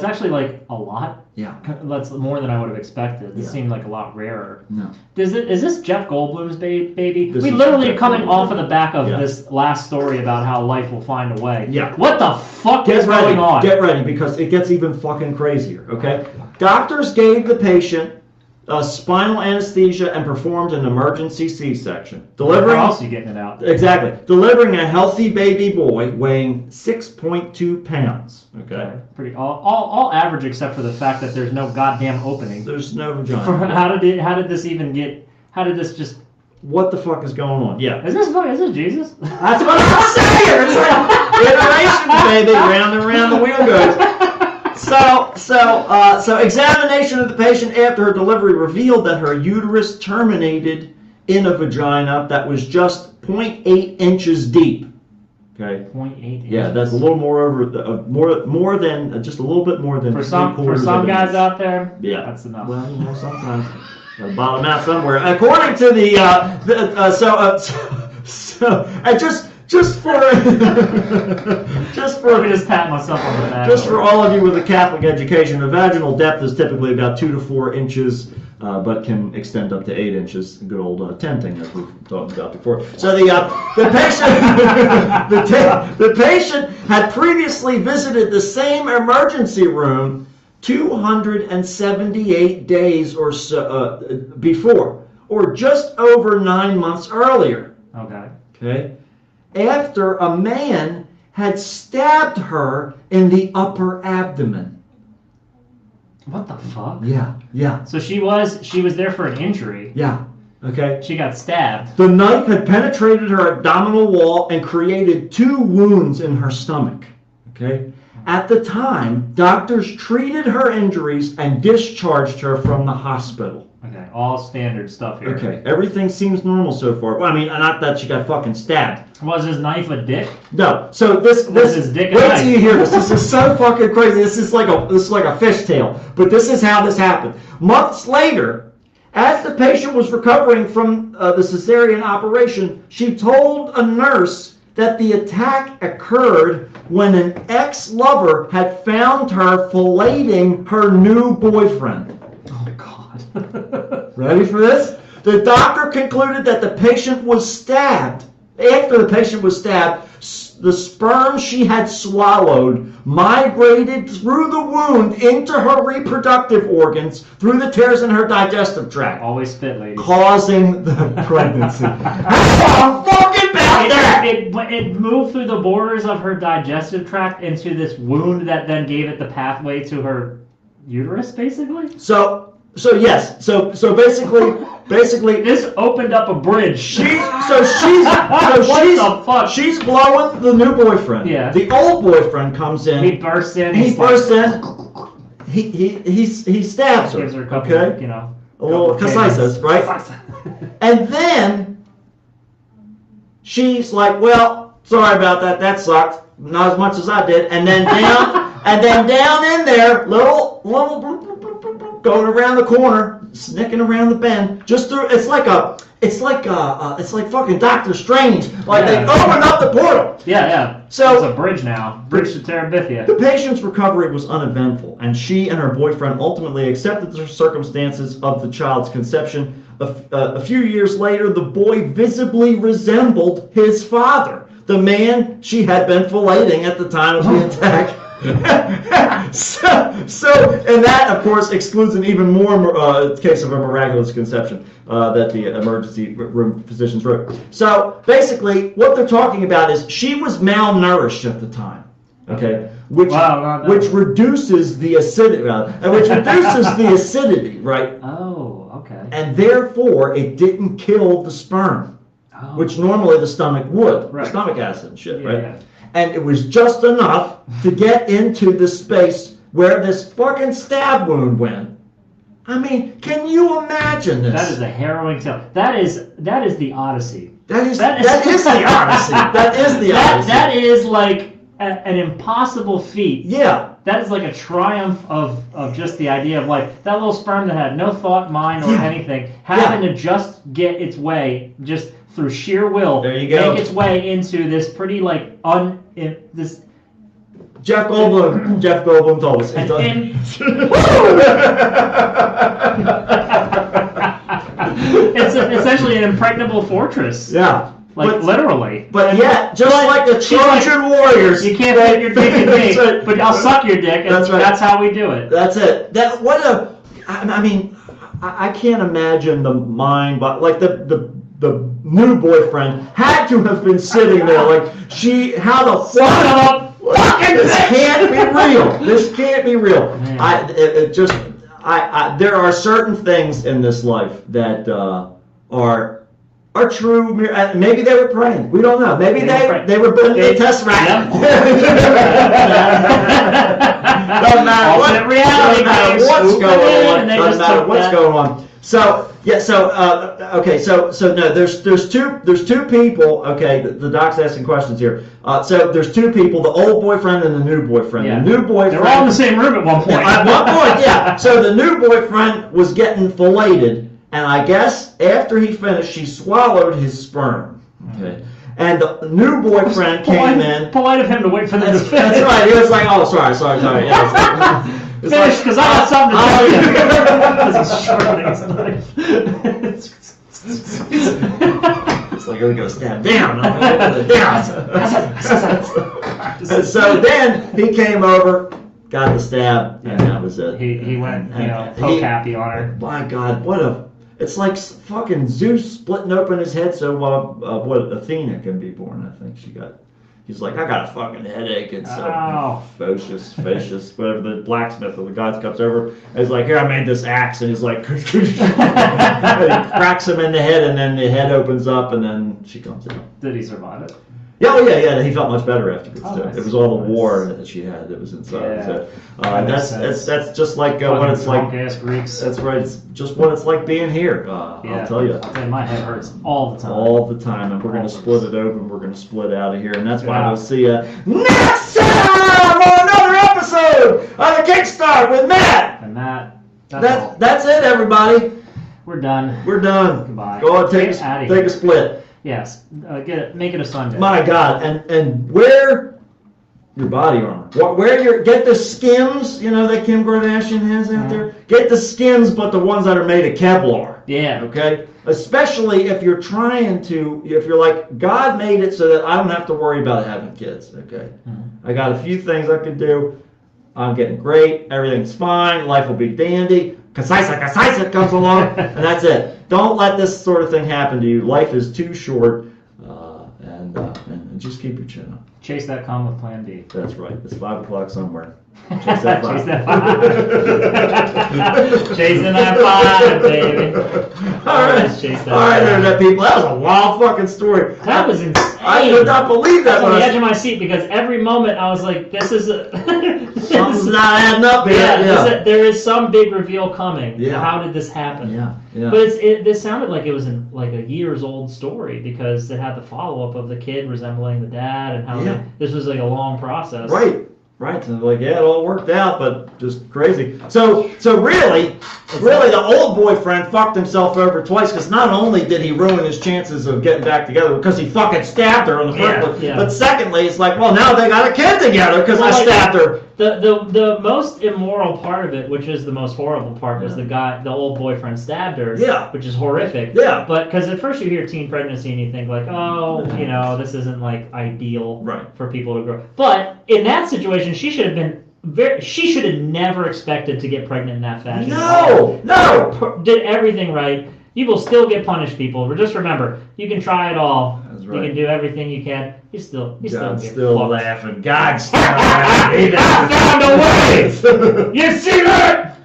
actually like a lot. Yeah. That's more than I would have expected. It Yeah. seemed like a lot rarer. No. Is this Jeff Goldblum's baby? This We is literally are Jeff coming Goldblum. off of the back of Yeah. this last story about how life will find a way. Yeah. What the fuck Get is ready. going on? Get ready, because it gets even fucking crazier, okay? Doctors gave the patient spinal anesthesia and performed an emergency C-section. How Delivering else are you getting it out? Exactly. Delivering a healthy baby boy weighing 6.2 pounds. Okay. Pretty all average except for the fact that there's no goddamn opening. There's no vagina. How did this even get? How did this just? What the fuck is going on? Yeah. Is this Jesus? That's what I'm saying. It's like iterations, baby. Round and round the wheel goes. So examination of the patient after her delivery revealed that her uterus terminated in a vagina that was just 0.8 inches deep. Okay. 0.8 inches. Yeah, that's a little more over the more than just a little bit more than For some three-quarters of an guys inch. out there. Yeah, That's enough. Well, sometimes gotta bottom out somewhere. According to the and just for Let me just pat myself on the back. just for all of you with a Catholic education, the vaginal depth is typically about 2 to 4 inches, but can extend up to 8 inches. Good old tenting, as we've talked about before. So the patient the patient had previously visited the same emergency room 278 days or so before, or just over 9 months earlier. Okay. Okay. After a man had stabbed her in the upper abdomen. What the fuck? Yeah. So she was there for an injury. Yeah. Okay. She got stabbed. The knife had penetrated her abdominal wall and created 2 wounds in her stomach. Okay. At the time, doctors treated her injuries and discharged her from the hospital. Okay, all standard stuff here. Okay, everything seems normal so far. Well, I mean, not that she got fucking stabbed. Was his knife a dick? No. So this his dick a wait knife? till you hear this. This is so fucking crazy. This is like a fishtail. But this is how this happened. Months later, as the patient was recovering from the cesarean operation, she told a nurse that the attack occurred when an ex-lover had found her filleting her new boyfriend. Oh God. Ready for this? The doctor concluded that the patient was stabbed after the patient was stabbed, the sperm she had swallowed migrated through the wound into her reproductive organs through the tears in her digestive tract, Always spit, ladies. causing the pregnancy. How fucking about that? It moved through the borders of her digestive tract into this wound that then gave it the pathway to her uterus, basically. So yes. So basically, This opened up a bridge. she's What the fuck? she's blowing the new boyfriend. Yeah. The old boyfriend comes in. He bursts in. He he's bursts like, in. He stabs her. Gives her a couple, Okay. you know. A little couple caesas, right? And then she's like, "Well, sorry about that. That sucked. Not as much as I did." And then down in there, little bloop, bloop, bloop, bloop, bloop, going around the corner, snicking around the bend, just through. It's like fucking Doctor Strange. Like they opened up the portal. Yeah. So- it's a bridge now. Bridge to Terabithia. The patient's recovery was uneventful, and she and her boyfriend ultimately accepted the circumstances of the child's conception. A few years later, the boy visibly resembled his father, the man she had been filleting at the time of the attack. And that, of course, excludes an even more case of a miraculous conception that the emergency room physicians wrote. So basically, what they're talking about is she was malnourished at the time, okay, which reduces the acidity, right? Oh, okay. And therefore, it didn't kill the sperm, Oh. which normally the stomach would, Right. stomach acid and shit, Yeah, right? yeah. And it was just enough to get into the space where this fucking stab wound went. I mean, can you imagine this? That is a harrowing tale. That is the Odyssey. That is that the Odyssey. That is the Odyssey. That is like an impossible feat. Yeah. That is like a triumph of just the idea of like that little sperm that had no thought, mind, or anything, having to just get its way, just through sheer will, There you go. make its way into this pretty like this. Jeff Goldblum told us. It's essentially an impregnable fortress. Yeah. Like literally. But yet, just like the she's like, Trojan warriors. You can't put your dick in me, That's right. but I'll suck your dick, and That's right. that's how we do it. That's it. I mean, I can't imagine the mind, but like the new boyfriend had to have been sitting there like how the fuck this can't be real. This can't be real. Man. There are certain things in this life that are true. Maybe they were praying. We don't know. Maybe they were building a test racket. Doesn't matter what's going on. So yeah. Okay. So no. There's two people. Okay. The doc's asking questions here. So there's two people: the old boyfriend and the new boyfriend. Yeah. The new boyfriend. They're all in the same room at one point. At one point, yeah. So the new boyfriend was getting filleted, and I guess after he finished, she swallowed his sperm. Okay. And the new boyfriend came in. Polite of him to wait for them to finish. That's right. He was like, "Oh, sorry." Yeah, Finish, because I got something to tell you. Because he's sharpening his knife. It's like, I'm going to stab down. And so then he came over, got the stab, and that was it. He went, poke happy on her. My God, it's like fucking Zeus splitting open his head so Athena can be born. I think he's like, I got a fucking headache. And so Photius, whatever the blacksmith or the god comes over. And he's like, here, I made this axe. And he's like, and he cracks him in the head, and then the head opens up, and then she comes out. Did he survive it? Yeah. He felt much better afterwards. Oh, too. nice. It was all the war that she had that was inside. Yeah. So, That makes that's just like what it's like. Drunk-ass Greeks. That's right. It's just what it's like being here. I'll tell you. My head hurts all the time. All the time, and we're going to split it open. We're going to split out of here, and that's why Yeah. we'll see you next time on another episode of the Kickstart with Matt. And that's all. That's it, everybody. We're done. We're done. Goodbye. Go on, take Get outta a here. split. Yes. Make it a Sunday. My God, and wear your body armor. Get the Skims, that Kim Kardashian has out there. Get the Skims, but the ones that are made of Kevlar. Yeah. Okay? Especially if you're if you're like, God made it so that I don't have to worry about having kids. Okay? I got a few things I can do. I'm getting great. Everything's fine. Life will be dandy. Kasaisa comes along, and that's it. Don't let this sort of thing happen to you. Life is too short, and just keep your chin up. Chase that calm with Plan B. That's right. It's 5 o'clock somewhere. Chase that Chase vibe. that vibe. Chasing that vibe, baby. All right, Chase that all right, vibe. internet people. That was a wild fucking story. That was insane. I could not believe I that. was on when the I- edge of my seat because every moment I was like, "This is a Something's not adding up here. yeah, there is some big reveal coming. Yeah. How did this happen? Yeah. But this sounded like it was like a years old story because it had the follow up of the kid resembling the dad and how Yeah. this was like a long process. Right. So like, yeah, it all worked out, but just crazy. So really, the old boyfriend fucked himself over twice because not only did he ruin his chances of getting back together because he fucking stabbed her on the first place, Yeah. but secondly, it's like, well, now they got a kid together because I stabbed her. The most immoral part of it, which is the most horrible part, was the old boyfriend stabbed her. Yeah. Which is horrific. Yeah. But because at first you hear teen pregnancy and you think like, oh, this isn't like ideal Right. for people to grow. But in that situation, she should have been she should have never expected to get pregnant in that fashion. No. Did everything right. You will still get punished, people. But just remember, you can try it all. That's You right. can do everything you can. You still God's get still fucked. laughing. God's still laughing. I found a way. You see that?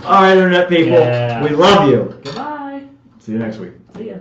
All right, internet people. Yeah. We love you. Goodbye. See you next week. See ya.